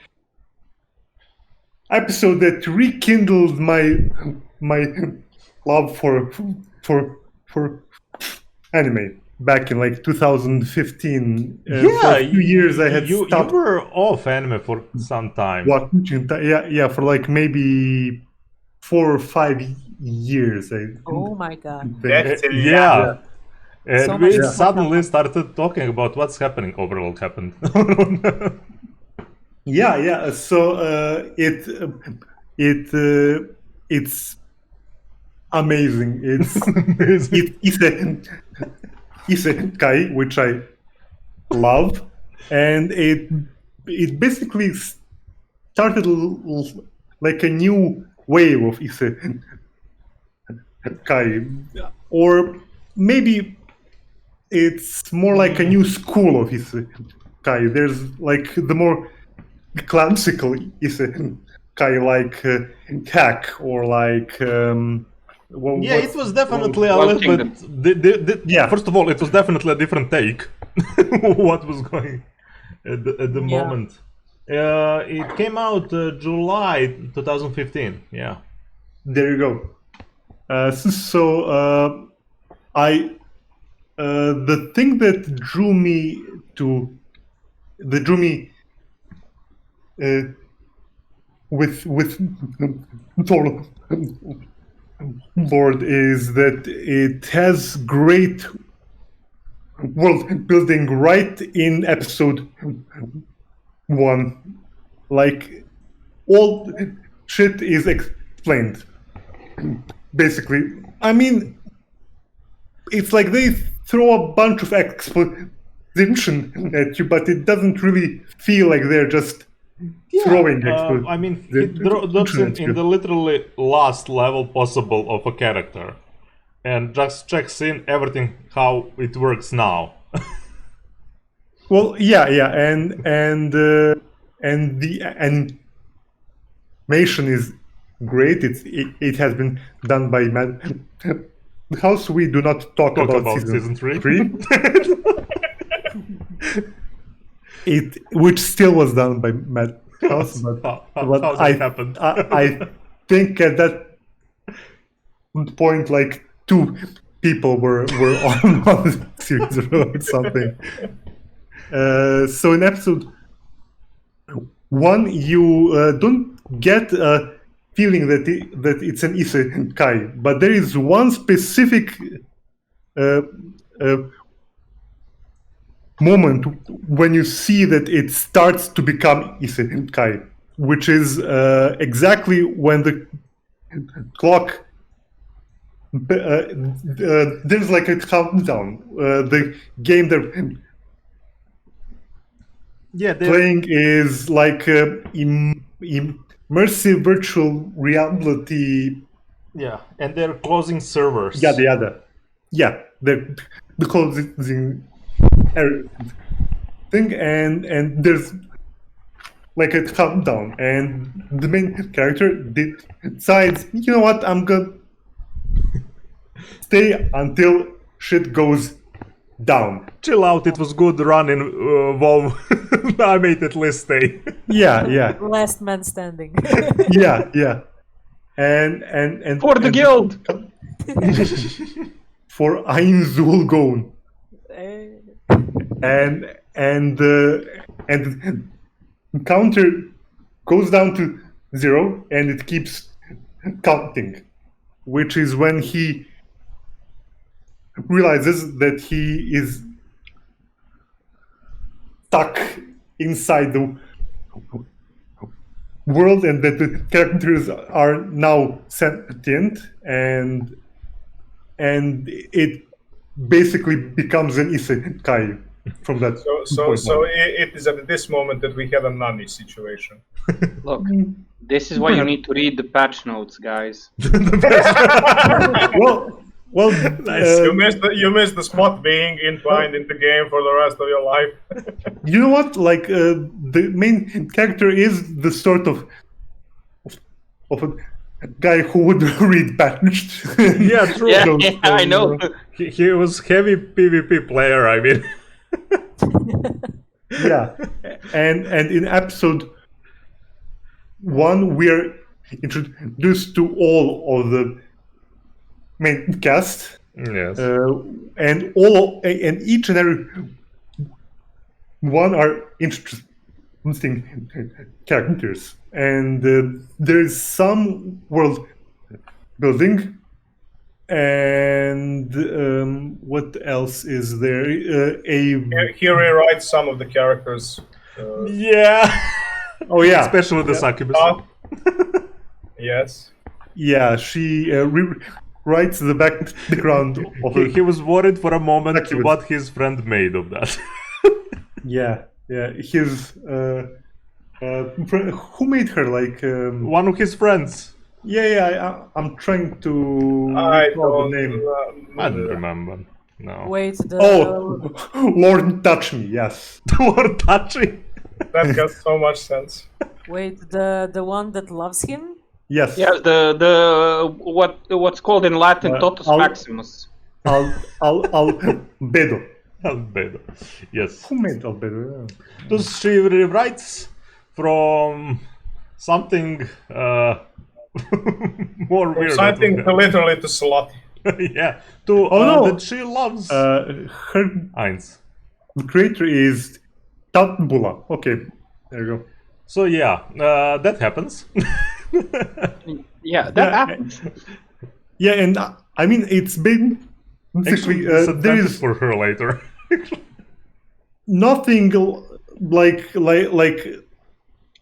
episode that rekindled my love for anime back in like 2015. For a few years I had you stopped were off anime for some time. watching. Yeah, for like maybe 4 or 5 years. Oh my god. That's a Yeah. lot. And So we much suddenly started talking about what's happening. Overall happened. Yeah. So it's amazing. It's a isekai, which I love, and it basically started like a new wave of isekai, or maybe it's more like a new school of isekai. There's like the more classical isekai, like hack or like. Yeah, it was definitely a One little bit. Yeah. First of all, it was definitely a different take. What was going at the Yeah. moment? It came out July 2015. Yeah. There you go. The thing that drew me with Thor board is that it has great world building right in episode 1. Like all shit is explained. Basically, I mean, it's like they throw a bunch of exposition at you, but it doesn't really feel like they're just throwing exposition. I mean, it drops in the literally last level possible of a character, and just checks in everything how it works now. Well, yeah, and the animation is great. It has been done by House. We do not talk about season 3. Which still was done by Madhouse, but How that happened? I think at that point, like 2 people were on the series or something. So in episode 1, you don't get a feeling that it's an isekai, but there is one specific moment when you see that it starts to become isekai, which is exactly when the clock. There's like a countdown. The game they're playing is like immersive virtual reality. Yeah, and they're closing servers. Yeah, they're closing thing, and there's like a countdown, and the main character decides, you know what, I'm gonna stay until shit goes down. Chill out, it was good run in WoW. I made it list stay. Yeah. Last man standing. Yeah. And For the guild! For Ein Zulgon. And the counter goes down to 0 and it keeps counting, which is when he realizes that he is stuck inside the world and that the characters are now sentient, and it basically becomes an isekai from that So it is at this moment that we have a nanny situation. Look, this is why you need to read the patch notes, guys. well You missed the spot being entwined in the game for the rest of your life. you know what, like the main character is the sort of a guy who would read patched. Yeah, true. Yeah, I know. He was heavy PvP player, I mean. Yeah, and in episode 1 we are introduced to all of the main cast, Yes. and each and every one are interesting characters, and there is some world building. And what else is there? Here he writes some of the characters. Yeah. Oh yeah, Especially the succubus. Yes. yeah. She writes the background of He was worried for a moment Succubus. what his friend made of that. yeah. His who made her, like One of his friends. I'm trying to I recall don't the name. I don't remember. No. Wait, Oh, Lord Touch Me. Yes. Lord touching. That has so much sense. wait, the one that loves him? Yes. Yeah, the what's called in Latin Totus I'll- Maximus. Albedo. Albedo. Yes. Who made Albedo? Thus she rewrites from something more weird. Something literally to slot. Yeah. To no. that she loves Her Eins. creator is Tatbula. Okay, there you go. So yeah, that happens. Yeah, that happens. Yeah, and I mean it's been basically Actually, there is for her later. nothing like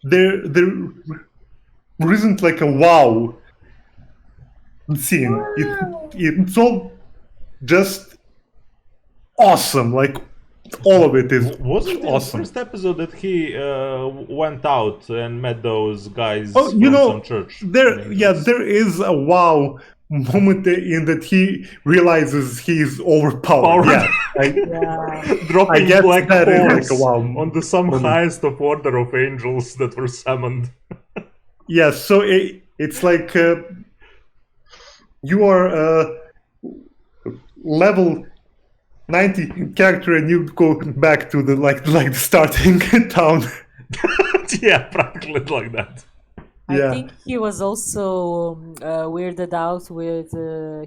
there isn't like a wow scene. It's all just awesome. Like all of it is Wasn't it awesome. the first episode that he went out and met those guys Oh, from you know, some church? there is a wow moment in that he realizes he's overpowered. Yeah, Yeah. Dropping I guess black that is holes like a wow on the some moment. highest of order of angels that were summoned. yeah. So it's like you are level 90 character and you go back to the like the starting town. Yeah, practically like that. Yeah. I think he was also weirded out with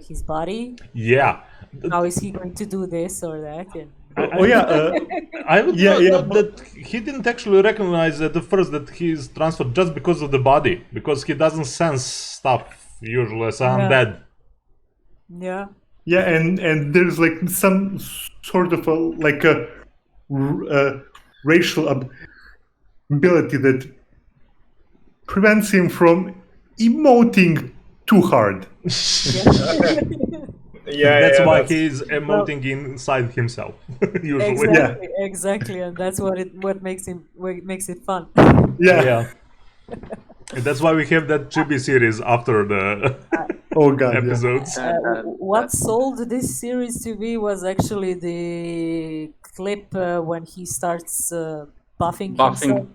his body. Yeah. How is he going to do this or that? And Oh yeah. I would Yeah, know yeah, that he didn't actually recognize at the first that he's transferred just because of the body, because he doesn't sense stuff usually as undead. yeah. Yeah, and there's like some sort of a racial ability that prevents him from emoting too hard. Yeah, That's yeah, why that's- he's emoting inside himself. Usually. Exactly, exactly, and that's what makes it fun. Yeah. Yeah. And that's why we have that chibi series after the Oh god. Yeah. episodes. What sold this series to me was actually the clip when he starts buffing himself.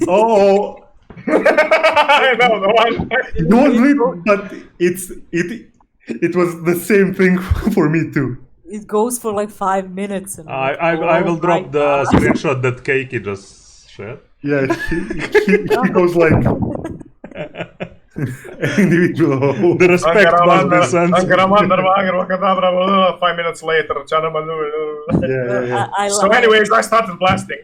Oh, I know the one. don't do it, but it was the same thing for me too. it goes for like 5 minutes. And I will drop the screenshot that Keiki just shared. Yeah, he goes like individual. The respect must be sent. 5 minutes later. Yeah. So anyways, I started blasting.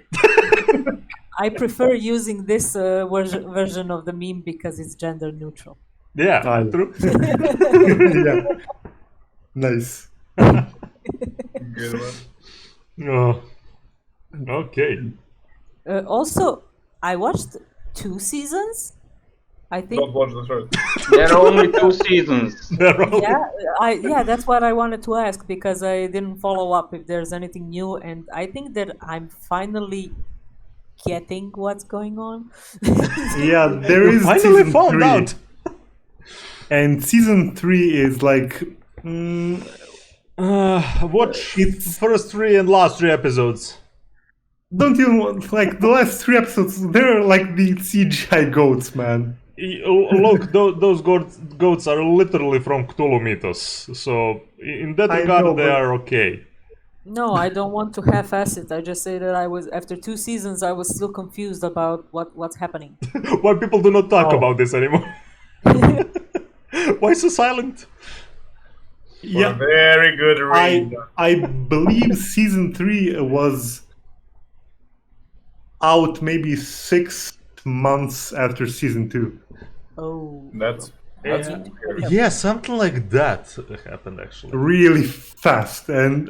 I prefer using this version of the meme because it's gender neutral. Yeah, true. Yeah. Nice. Good one. Oh. Okay. Also, I watched 2 seasons. I think. Don't watch the third. There are only 2 seasons. Yeah, that's what I wanted to ask because I didn't follow up if there's anything new, and I think that I'm finally getting what's going on. Yeah, there is Finally season found 3. out. And season 3 is like Watch first 3 and last 3 episodes. don't even like the last 3 episodes. They're like the CGI goats, man. Look, those goats are literally from Cthulhu mythos, so in that I regard know, they but- are okay. No, I don't want to half-ass it. I just say that I was after 2 seasons. I was still confused about what's happening. Why people do not talk Oh. about this anymore? Why so silent? Yeah, Very good read. I believe season 3 was out maybe 6 months after season 2. Oh, That's Yeah, something like that happened actually. Really fast, and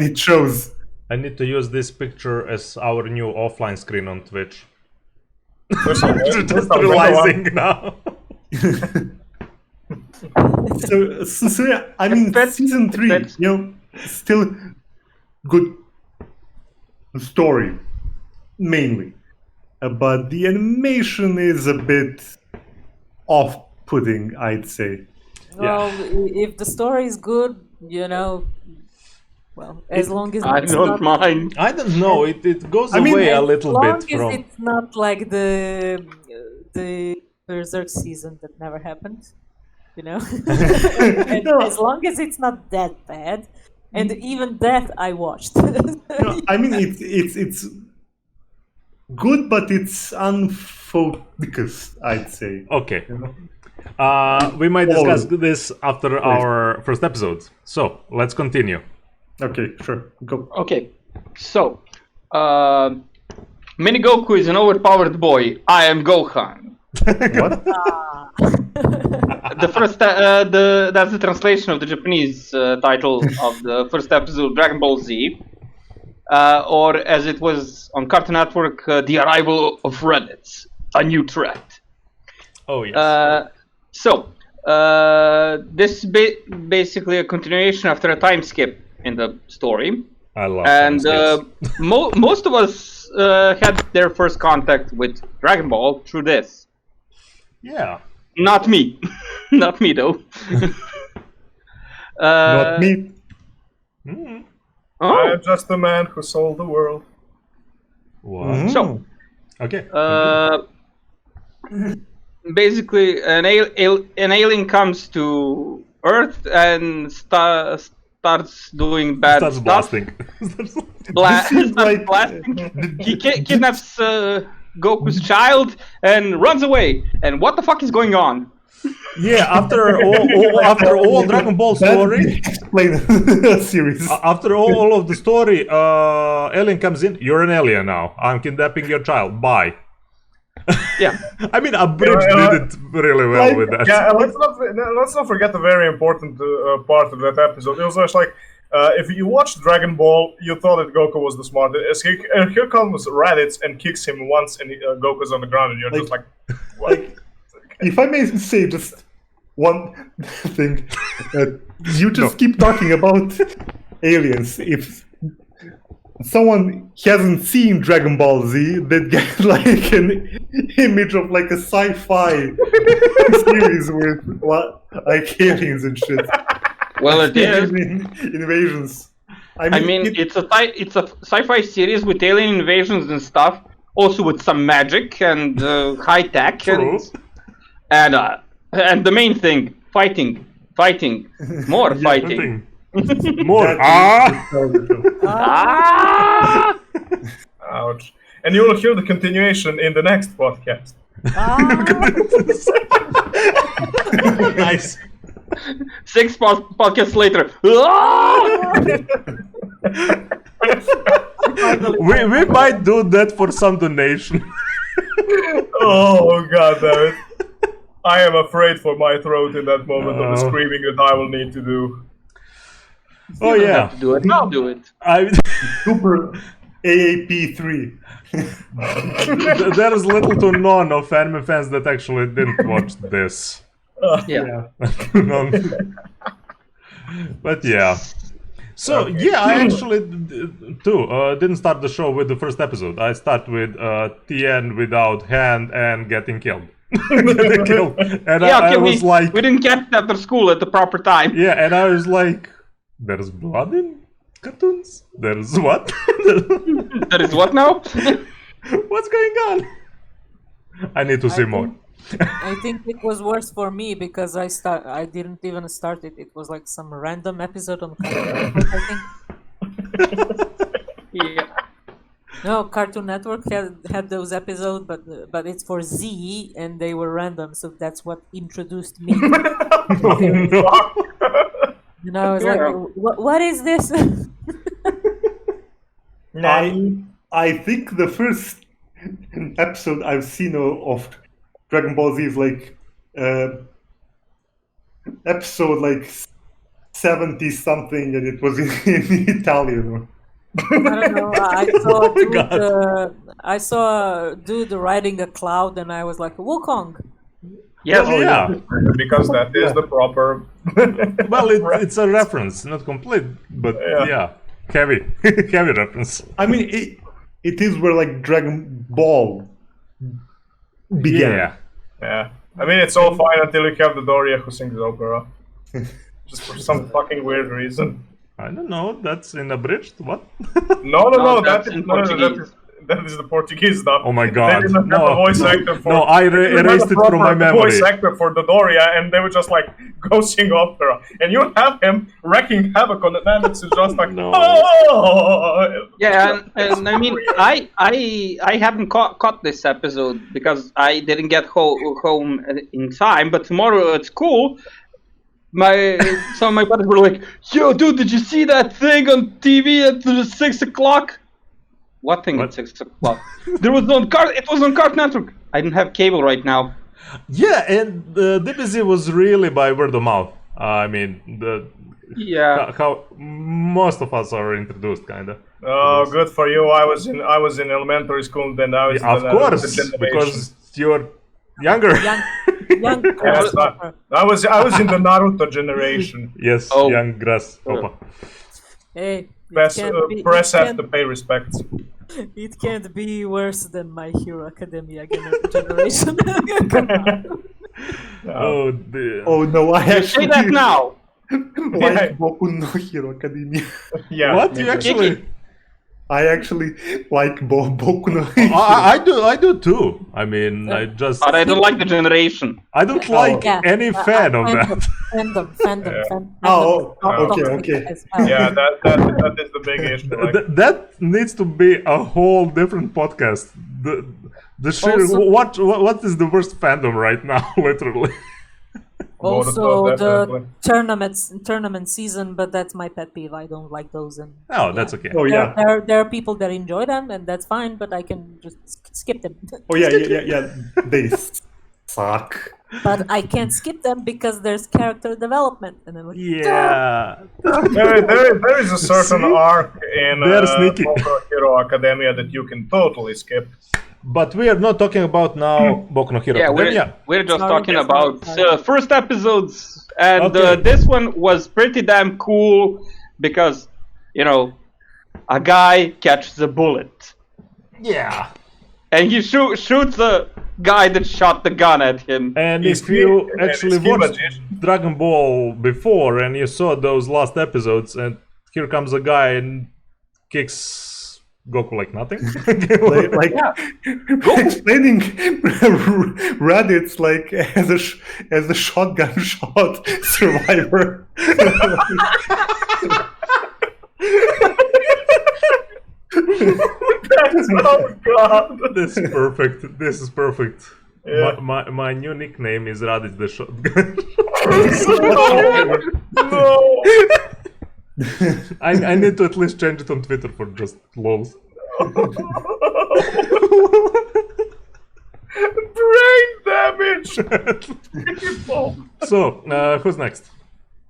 it shows. I need to use this picture as our new offline screen on Twitch. Just realizing now. So yeah, I mean, season 3, still good story, mainly. But the animation is a bit off-putting, I'd say. well, if the story is good, well, as long as I it's don't not, mind. I don't know. It goes I mean, away a as little long bit as from. it's not like the Berserk season that never happened, And No. as long as it's not that bad, and even that I watched. No, I mean, it's good, but it's unfocused, I'd say. Okay. We might discuss this after Please. our first episode. So let's continue. Okay, sure, go. Okay, so Mini Goku is an overpowered boy. I am Gohan. What? The first, that's the translation of the Japanese title of the first episode, Dragon Ball Z, or as it was on Cartoon Network, The Arrival of Reddit, a new threat. Oh yes. This is basically a continuation after a time skip in the story. I love And time skips. most of us had their first contact with Dragon Ball through this. Yeah. Not me. Not me, though. Not me. Oh, I'm just a man who sold the world. Wow. so, Okay. basically, an alien comes to Earth and starts doing bad Starts stuff. blasting. This is like- Blasting. He kidnaps Goku's child and runs away. And what the fuck is going on? Yeah. After all Dragon Ball story. Explain the series. After all of the story, alien comes in. You're an alien now. I'm kidnapping your child. Bye. Yeah. I mean, Abridged did it really well with that. Yeah, let's not forget the very important part of that episode. It was just like, if you watched Dragon Ball, you thought that Goku was the smartest. Here comes Raditz and kicks him once, and Goku's on the ground, and you're just like, what? If I may say just one thing, you just keep talking about aliens. If someone hasn't seen Dragon Ball Z, they get like an image of like a sci-fi series with like aliens and shit. Well, it is. Alien invasions. I mean, it's a sci-fi series with alien invasions and stuff, also with some magic and high tech True. and the main thing, fighting, more fighting. More. That is the Ah! Ouch. And you will hear the continuation in the next podcast. Nice. 6 podcasts later. Ah! We might do that for some donation. Oh, god damn it. I am afraid for my throat in that moment of the screaming that I will need to do. Oh You don't yeah. have to do it. I'll do it. Super AAP3. There is little to none of anime fans that actually didn't watch this. Yeah. But yeah. So yeah, I actually too didn't start the show with the first episode. I start with Tien without hand and getting killed. Getting killed. And Yeah, I okay, was like, we didn't catch it after school at the proper time. yeah, and I was like, there's blood in cartoons? There's what? That is what now? What's going on? I need to see more. I think it was worse for me because I didn't even start it. It was like some random episode on Cartoon Network, I think. Yeah. No, Cartoon Network had those episodes, but it's for Z and they were random, so that's what introduced me. Oh, no. You know, I was like, what is this? I think the first episode I've seen of Dragon Ball Z is like episode like 70 something, and it was in Italian. I don't know. I saw a dude riding a cloud, and I was like, Wukong. Yes. Yeah. Because that is the proper. Well, it's a reference, not complete, but yeah, heavy, heavy reference. I mean, it is where like Dragon Ball began. Yeah. Yeah. I mean, it's all fine until you have the Doria who sings opera. Just for some fucking weird reason. I don't know. That's in abridged. What? No, that's in Portuguese. that is the Portuguese stuff. Oh my god! They didn't have a voice actor for. No, I erased it from my memory. Voice actor for the Doria, and they would just like go sing opera, and you have him wrecking havoc on the man. It's just like, No. oh. Yeah, and I mean, I haven't caught this episode because I didn't get home in time. But tomorrow at school, some of my buddies were like, "Yo, dude, did you see that thing on TV at 6 o'clock?" What thing at 6 o'clock? It was on Cartoon Network. I didn't have cable right now. Yeah, and DBZ was really by word of mouth. I mean, how most of us are introduced, kinda. Oh, good for you. I was in elementary school, then I was. Yeah, of course, because you're younger. Young Yes, I was in the Naruto generation. Yes, Oh. young grass. Opa. Hey, Press F to pay respects. it can't be worse than My Hero Academia generation. Come on. Oh dear. Oh no, I Say actually that now. like Boku no Hero Academia. Yeah. What? You actually? I actually like Boku no Hero. I do too. I mean, I just. But I don't like the generation. I don't like Yeah, any fan of that. Fandom. Oh, Toxic okay. as well. Yeah, that is the big issue. Like, That needs to be a whole different podcast. The sheer Also- what is the worst fandom right now? Literally. Also, Boruto, the definitely. tournament season, but that's my pet peeve. I don't like those, and Oh, that's okay. Oh yeah. there are people that enjoy them, and that's fine. But I can just skip them. Oh yeah. They suck. But I can't skip them because there's character development, and I'm like, Yeah. there is a certain See? arc in They're sneaky. Boku no Hero Academia that you can totally skip. But we are not talking about now Boku no Hero Yeah, Academia. we're just Sorry, talking sorry, about sorry. first episodes, and Okay. this one was pretty damn cool because, a guy catches a bullet, Yeah. and he shoots the guy that shot the gun at him. And Is if he- you and actually is he a watched magician? Dragon Ball before and you saw those last episodes, and here comes a guy and kicks Goku like nothing. Explaining Raditz like as a shotgun shot survivor. Oh god! This is perfect. This is perfect. Yeah. My new nickname is Raditz the Shotgun. No! I need to at least change it on Twitter for just lols. Brain damage! So, who's next?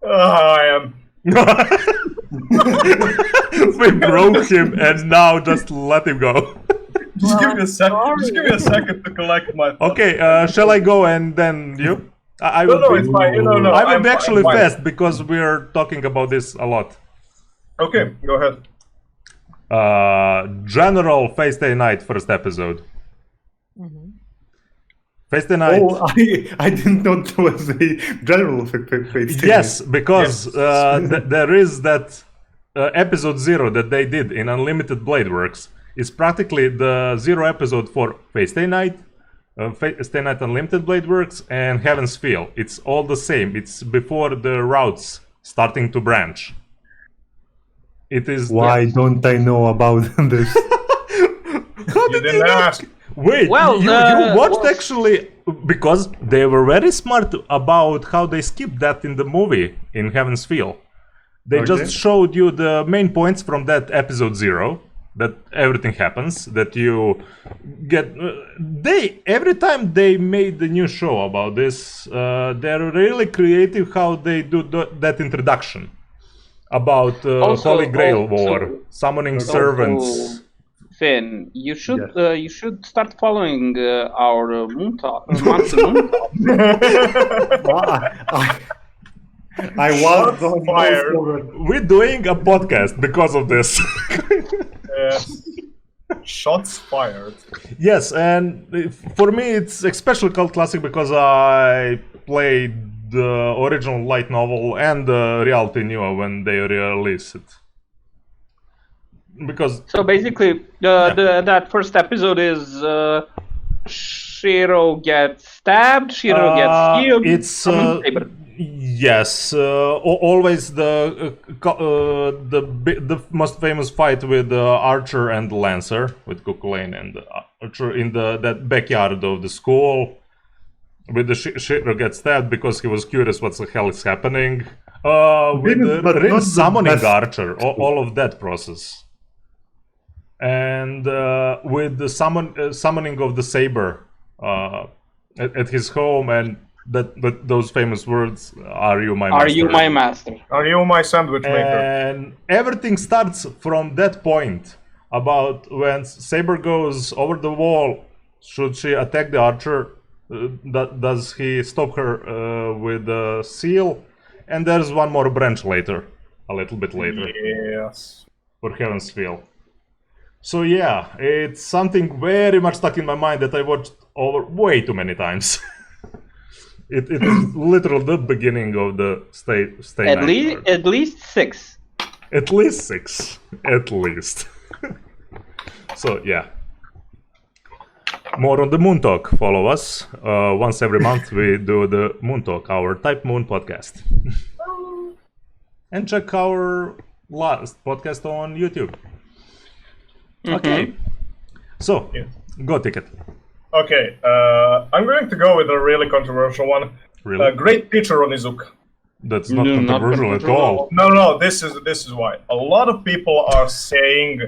I am. We broke him and now just let him go. Just give me a second. Just give me a second to collect my thoughts. Okay, shall I go and then you? I will No, be, it's fine. No, I will I'm be actually fine. fast because we're talking about this a lot. Okay, go ahead. General Face Day Night first episode. Face Day Night. Oh, I didn't know there was a general face. Yes, because there is that episode 0 that they did in Unlimited Blade Works. It's practically the 0 episode for Face Day Night, Face Day Night Unlimited Blade Works, and Heaven's Feel. It's all the same. It's before the routes starting to branch. It is. Why don't I know about this? You didn't ask. Wait, Well, you watched actually, because they were very smart about how they skipped that in the movie in Heaven's Feel. They just showed you the main points from that episode 0, that everything happens, that you get... every time they made the new show about this, they're really creative how they do that introduction about Holy Grail War, summoning servants. Finn, you should start following our Moon Talk, monthly Moon Talk. I was on fired. We're doing a podcast because of this. Yes. Shots fired. Yes, and for me it's especially called classic because I played the original light novel and the reality new when they released it. Because So basically, that first episode is Shiro gets stabbed, Shiro gets killed. it's Saber. yes, always the most famous fight with Archer and Lancer, with Cuculain and Archer in that backyard of the school. With the Shiro gets stabbed because he was curious what the hell is happening. With But the not the summoning best. Archer, all of that process. And with the summoning of the Saber at his home, and those famous words, "Are you my master?" Are you my master? Are you my sandwich maker? And everything starts from that point. About when Saber goes over the wall, should she attack the Archer? Does he stop her with the seal? And there's one more branch later, a little bit later, Yes. for Heaven's Feel. So yeah, it's something very much stuck in my mind that I watched over way too many times. It is literally the beginning of the stay At night least, part. at least 6. At least 6. At least. So yeah. More on the Moon Talk. Follow us. Once every month we do the Moon Talk, our Type Moon podcast. And check our last podcast on YouTube. Okay. So, Yeah. go Ticket. Okay, I'm going to go with a really controversial one. Really? Great picture on Izuka. That's not No, not controversial at controversial. all. No, this is why. A lot of people are saying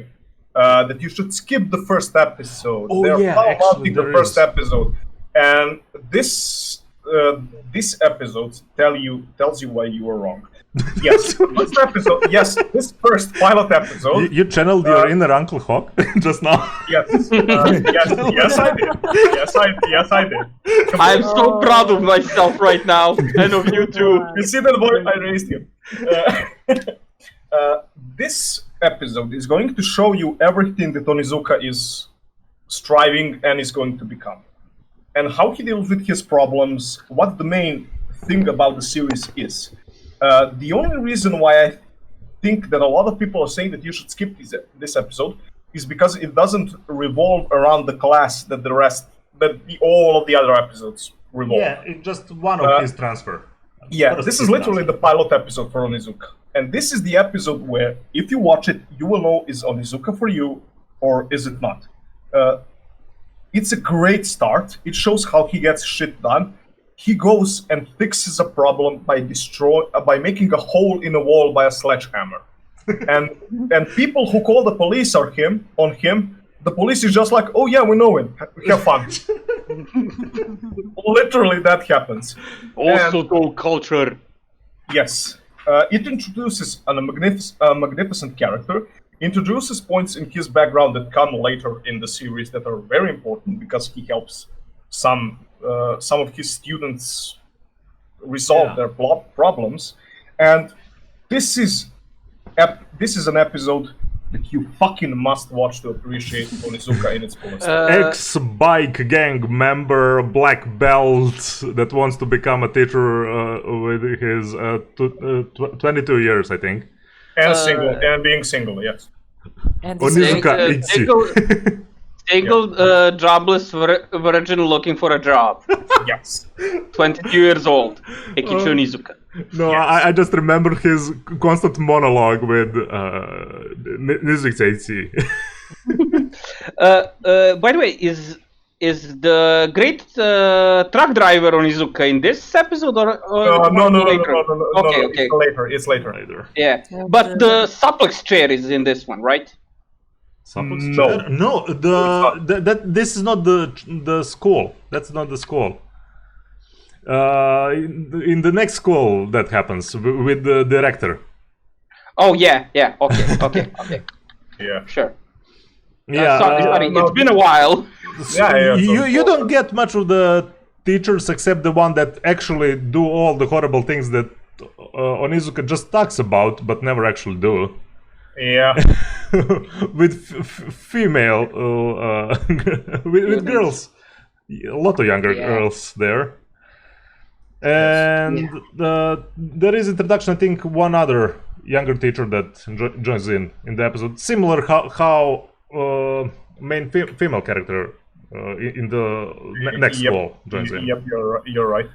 that you should skip the first episode. Oh, They're yeah, promoting actually, the there first is. episode, and this episode tells you why you were wrong. Yes, first episode. Yes, this first pilot episode. You channeled your inner Uncle Hawk just now. Yes, yes, I did. Yes, I did. I'm so proud of myself right now, and of you too. You see that boy? I raised him. This episode is going to show you everything that Onizuka is striving and is going to become, and how he deals with his problems. What the main thing about the series is. The only reason why I think that a lot of people are saying that you should skip this episode is because it doesn't revolve around the class that all of the other episodes revolve. Yeah, it's just one of his transfer. Yeah, this is literally the pilot episode for Onizuka. And this is the episode where, if you watch it, you will know, is Onizuka for you or is it not? It's a great start. It shows how he gets shit done. He goes and fixes a problem by making a hole in a wall by a sledgehammer. and people who call the police on him, the police is just like, oh yeah, we know him. Have fun. Literally, that happens. Also, go culture. Yes. It introduces a magnificent character, introduces points in his background that come later in the series that are very important because he helps some of his students resolve their problems. And this is an episode that you fucking must watch to appreciate Onizuka in its fullest. Ex-bike gang member, black belt that wants to become a teacher with his 22 years, I think. And being single, yes. And Onizuka single, jobless virgin looking for a job. Yes. 22 years old. Ekichi Onizuka. No, yes. I just remember his constant monologue with Nizuki Seichi. By the way, is the great truck driver Onizuka in this episode or no, later? Okay. It's later. Yeah, but the suplex chair is in this one, right? No. This is not the school. That's not the school. In the next school that happens with the director. Oh yeah. Okay. Yeah. Sure. Yeah. Sorry. It's been a while. You don't get much of the teachers except the one that actually do all the horrible things that Onizuka just talks about but never actually do. Yeah. With female with girls, a lot of younger girls there. And there is introduction, I think, one other younger teacher that joins in the episode. Similar how main female character in the next school joins in. Yep, you're right.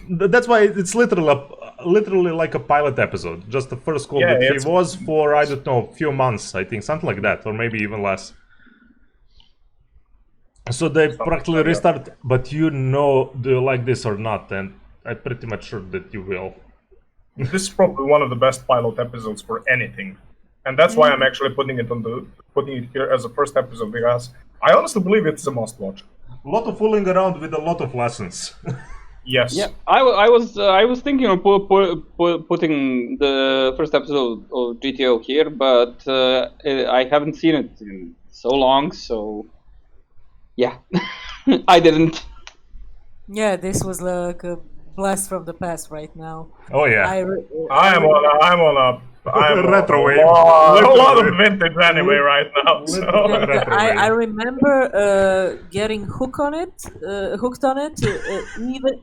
That's why it's literally like a pilot episode. Just the first school that he was for, I don't know, a few months, I think, something like that, or maybe even less. So they practically restart, but do you like this or not? And I'm pretty much sure that you will. This is probably one of the best pilot episodes for anything, and that's why I'm actually putting it here as a first episode, because I honestly believe it's a must-watch. A lot of fooling around with a lot of lessons. Yes. Yeah, I was thinking of putting the first episode of GTO here, but I haven't seen it in so long, so yeah, I didn't. Yeah, this was like a blast from the past right now. Oh yeah. I'm on a retro wave. A lot of vintage anime right now. So. I remember getting hooked on it,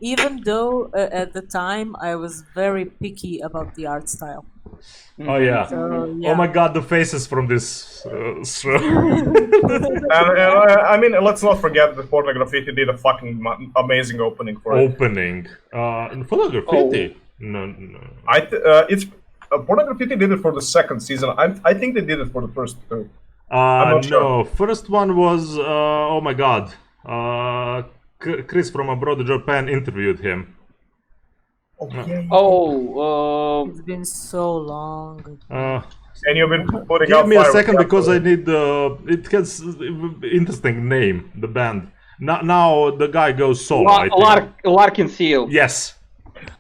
even though at the time I was very picky about the art style. Oh yeah. So, yeah. Oh my god, the faces from this show. I mean, let's not forget that Porno Graffiti did a fucking amazing opening for it. Porno Graffiti? No. It's Porno Graffiti did it for the second season. I think they did it for the first two. I'm not sure. First one was oh my god. Chris from Abroad Japan interviewed him. It's been so long. And you've been putting Give out me a fire second with because I need it has interesting name, the band. Now the guy goes solo. I think. Larkin Seal. Yes.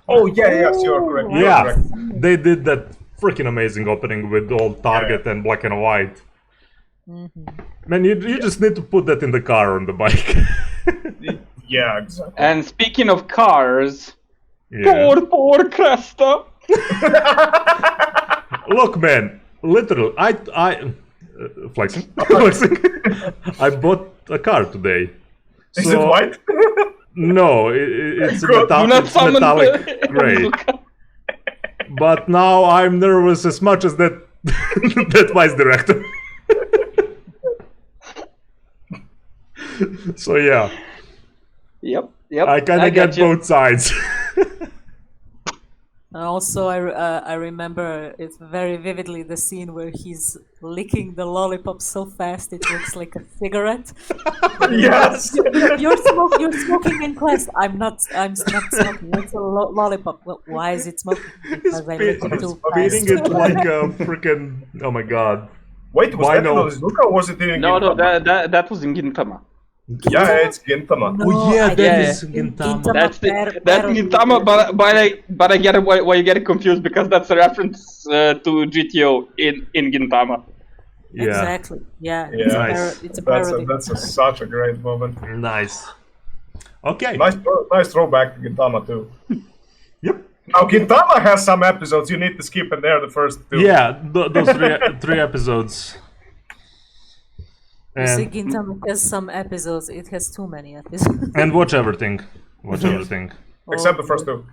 Oh yes, you're correct. Yeah, You're correct. they did that freaking amazing opening with all target and black and white. Man, you just need to put that in the car or on the bike. Yeah, exactly. And speaking of cars, poor Cresta. Look, man, literally, I flexing. I bought a car today. Is it white? No, it's Do not summon metallic gray. But now I'm nervous as much as that that vice director. So yeah, Yep. I kind of get you. both sides. Also, I remember it very vividly, the scene where he's licking the lollipop so fast it looks like a cigarette. Yes. You're smoking in class. I'm not smoking. It's a lollipop. Well, why is it smoking? Because I lick it too Beating fast. it like a freaking. Oh my god. Wait, was Why that in no? Onizuka or was it in No, Gintama? that was in Gintama. Yeah, it's Gintama. No, Oh yeah, I- that yeah. is Gintama. That's better- Gintama, but I get why you get confused because that's a reference to GTO in Gintama. Yeah, Exactly. Yeah. Yeah. Nice. It's a parody. Such a great moment. nice. Okay. Nice throwback to Gintama too. Yep. Now Gintama has some episodes you need to skip, and they're the first two. Yeah, those three episodes. You see, And, Gintama has some episodes. It has too many episodes. and watch everything. Watch everything. Except the first two.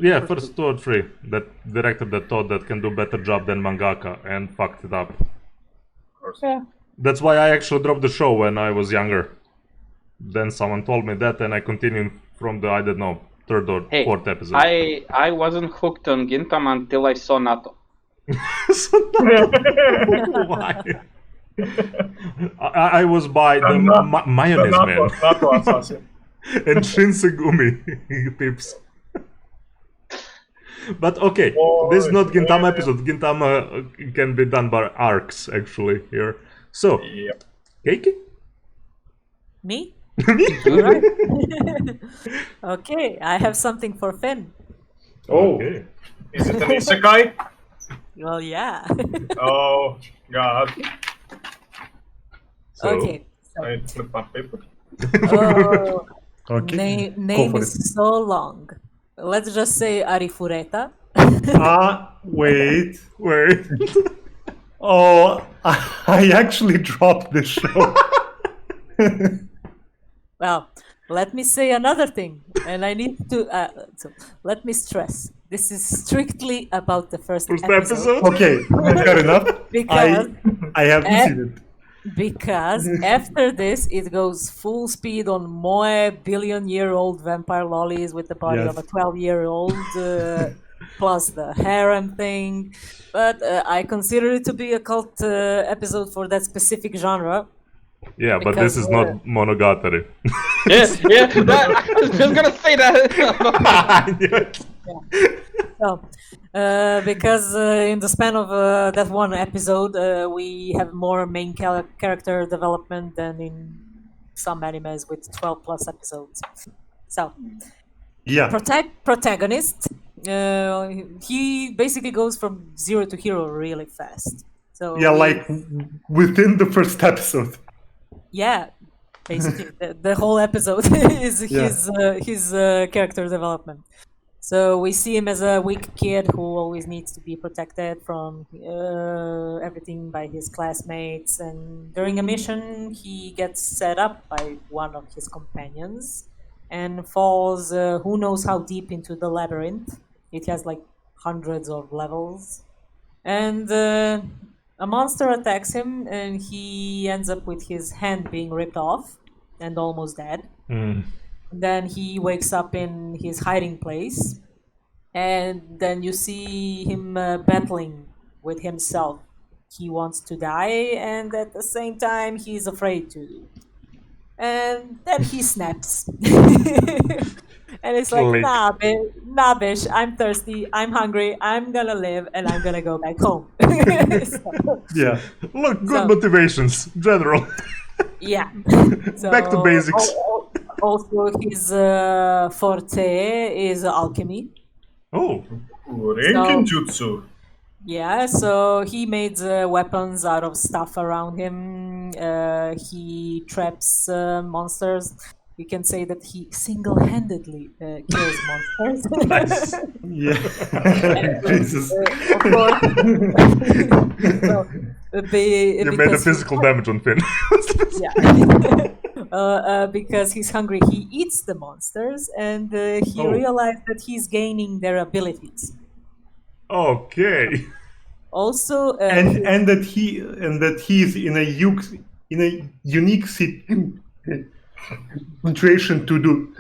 Yeah, first 2 or 3. That director that thought that can do better job than mangaka and fucked it up. Yeah. That's why I actually dropped the show when I was younger. Then someone told me that, and I continued from the, I don't know, 3rd or Hey, 4th episode. I wasn't hooked on Gintama until I saw Nato. Why? I was by the mayonnaise man Nato assassin. and Shinsegumi pips. But okay, this is not Gintama episode. Gintama can be done by arcs actually here. So, Yep. Keiki? Me? Me? Alright. Okay, I have something for Finn. Oh, Okay. Is it an isekai? Well, yeah. Oh god. So, Okay. I flipped my paper. Oh, okay. name for is so long. Let's just say Arifureta. Wait. Wait. Oh, I actually dropped the show. Well, let me say another thing, and I need to. So let me stress: this is strictly about the first Episode? Okay, fair enough. Because I haven't seen it. Because after this, it goes full speed on Moe billion-year-old vampire lollies with the body Yes. of a 12-year-old, plus the harem thing. But I consider it to be a cult episode for that specific genre. Yeah, but this is not Monogatari. Yeah, I was just gonna say that. I knew it. So, because in the span of that one episode, we have more main character development than in some animes with 12 plus episodes. So, Yeah. protagonist, he basically goes from 0 to hero really fast. So Yeah, like within the first episode. yeah, basically the whole episode is his character development. So we see him as a weak kid who always needs to be protected from everything by his classmates. And during a mission, he gets set up by one of his companions and falls who knows how deep into the labyrinth. It has like hundreds of levels. And a monster attacks him, and he ends up with his hand being ripped off and almost dead. Then he wakes up in his hiding place, and then you see him battling with himself. He wants to die, and at the same time, he's afraid to. And then he snaps. And it's like, Click. nah, bitch, I'm thirsty, I'm hungry, I'm gonna live, and I'm gonna go back home. So, Yeah. Look, good So- motivations, general. yeah. So, Back to basics. Also, his forte is alchemy. Oh, Renkin Jutsu. Yeah, so he made weapons out of stuff around him. He traps monsters. We can say that he single-handedly kills monsters. nice. Yeah. Jesus. Of course. So, You made a physical damage on Finn. yeah. Because he's hungry, he eats the monsters, and he Oh. realized that he's gaining their abilities. Okay. Also, And that he's in a unique concentration to do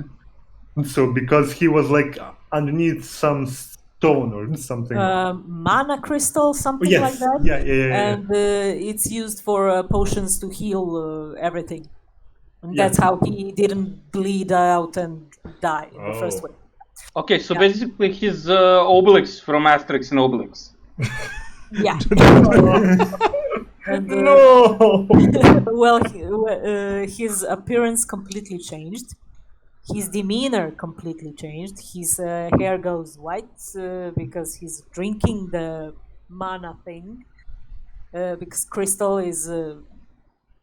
so because he was like underneath some stone or something. Mana crystal, something Yes, like that. yeah. And it's used for potions to heal everything. And Yeah. that's how he didn't bleed out and die in the first way. Okay, so basically he's Obelix from Asterix and Obelix. Yeah. And, No! well, his appearance completely changed. His demeanor completely changed. His hair goes white because he's drinking the mana thing. Because Crystal is,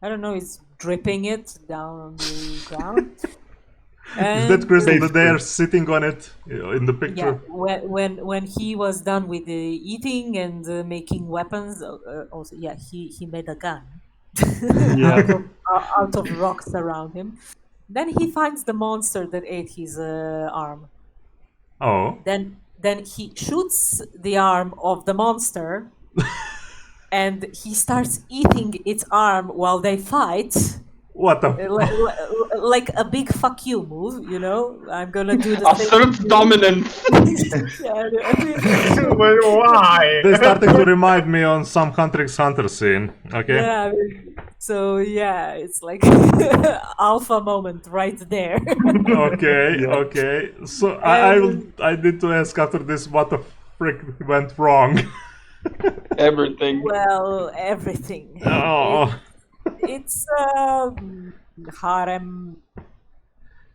I don't know, is dripping it down on the ground. Is that crystal that they are sitting on it in the picture? Yeah, when he was done with eating and making weapons, also he made a gun out of rocks around him. Then he finds the monster that ate his arm. Oh. Then he shoots the arm of the monster, and he starts eating its arm while they fight. What the? Like a big fuck you move, you know? I'm gonna do the Assert dominance. But why? They starting to remind me on some Hunter x Hunter scene. Okay. Yeah, so yeah, it's like alpha moment right there. Okay. So I need to ask after this, what the frick went wrong? Everything. Well, everything. Oh. It's a harem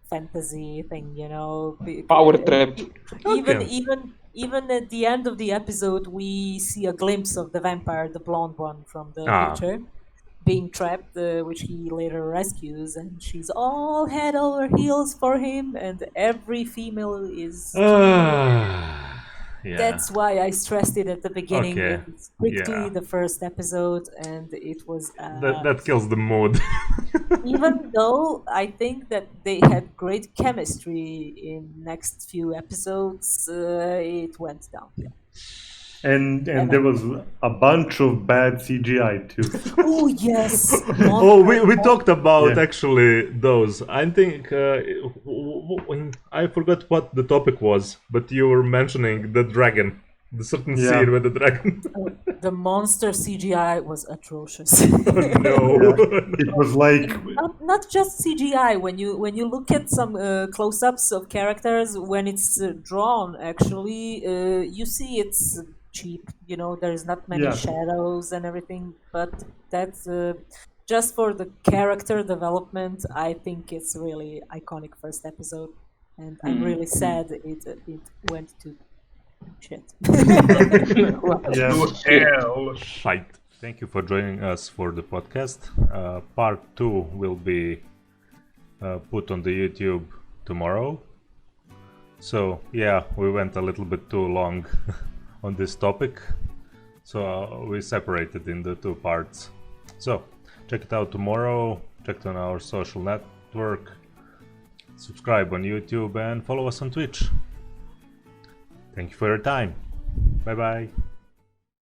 fantasy thing, you know. Power trip. Even at the end of the episode, we see a glimpse of the vampire, the blonde one from the picture, being trapped, which he later rescues, and she's all head over heels for him, and every female is. Yeah. That's why I stressed it at the beginning. Okay. It's strictly the first episode, and it was. That kills the mood. Even though I think that they had great chemistry in next few episodes, it went down. And there was a bunch of bad CGI too. Oh yes. Oh, we talked about Yeah. actually those. I think I forgot what the topic was, but you were mentioning the dragon, the certain scene with the dragon. The monster CGI was atrocious. No. It was like Not just CGI. When you look at some close-ups of characters, when it's drawn, actually, you see it's cheap. You know, there's not many shadows and everything. But that's just for the character development. I think it's really iconic first episode, and I'm really sad it went to shit. Hell. Shite. Thank you for joining us for the podcast. Part 2 will be put on the YouTube tomorrow. So yeah, we went a little bit too long on this topic, so we separated in the 2 parts. So check it out tomorrow, check it on our social network, subscribe on YouTube, and follow us on Twitch. Thank you for your time. Bye bye.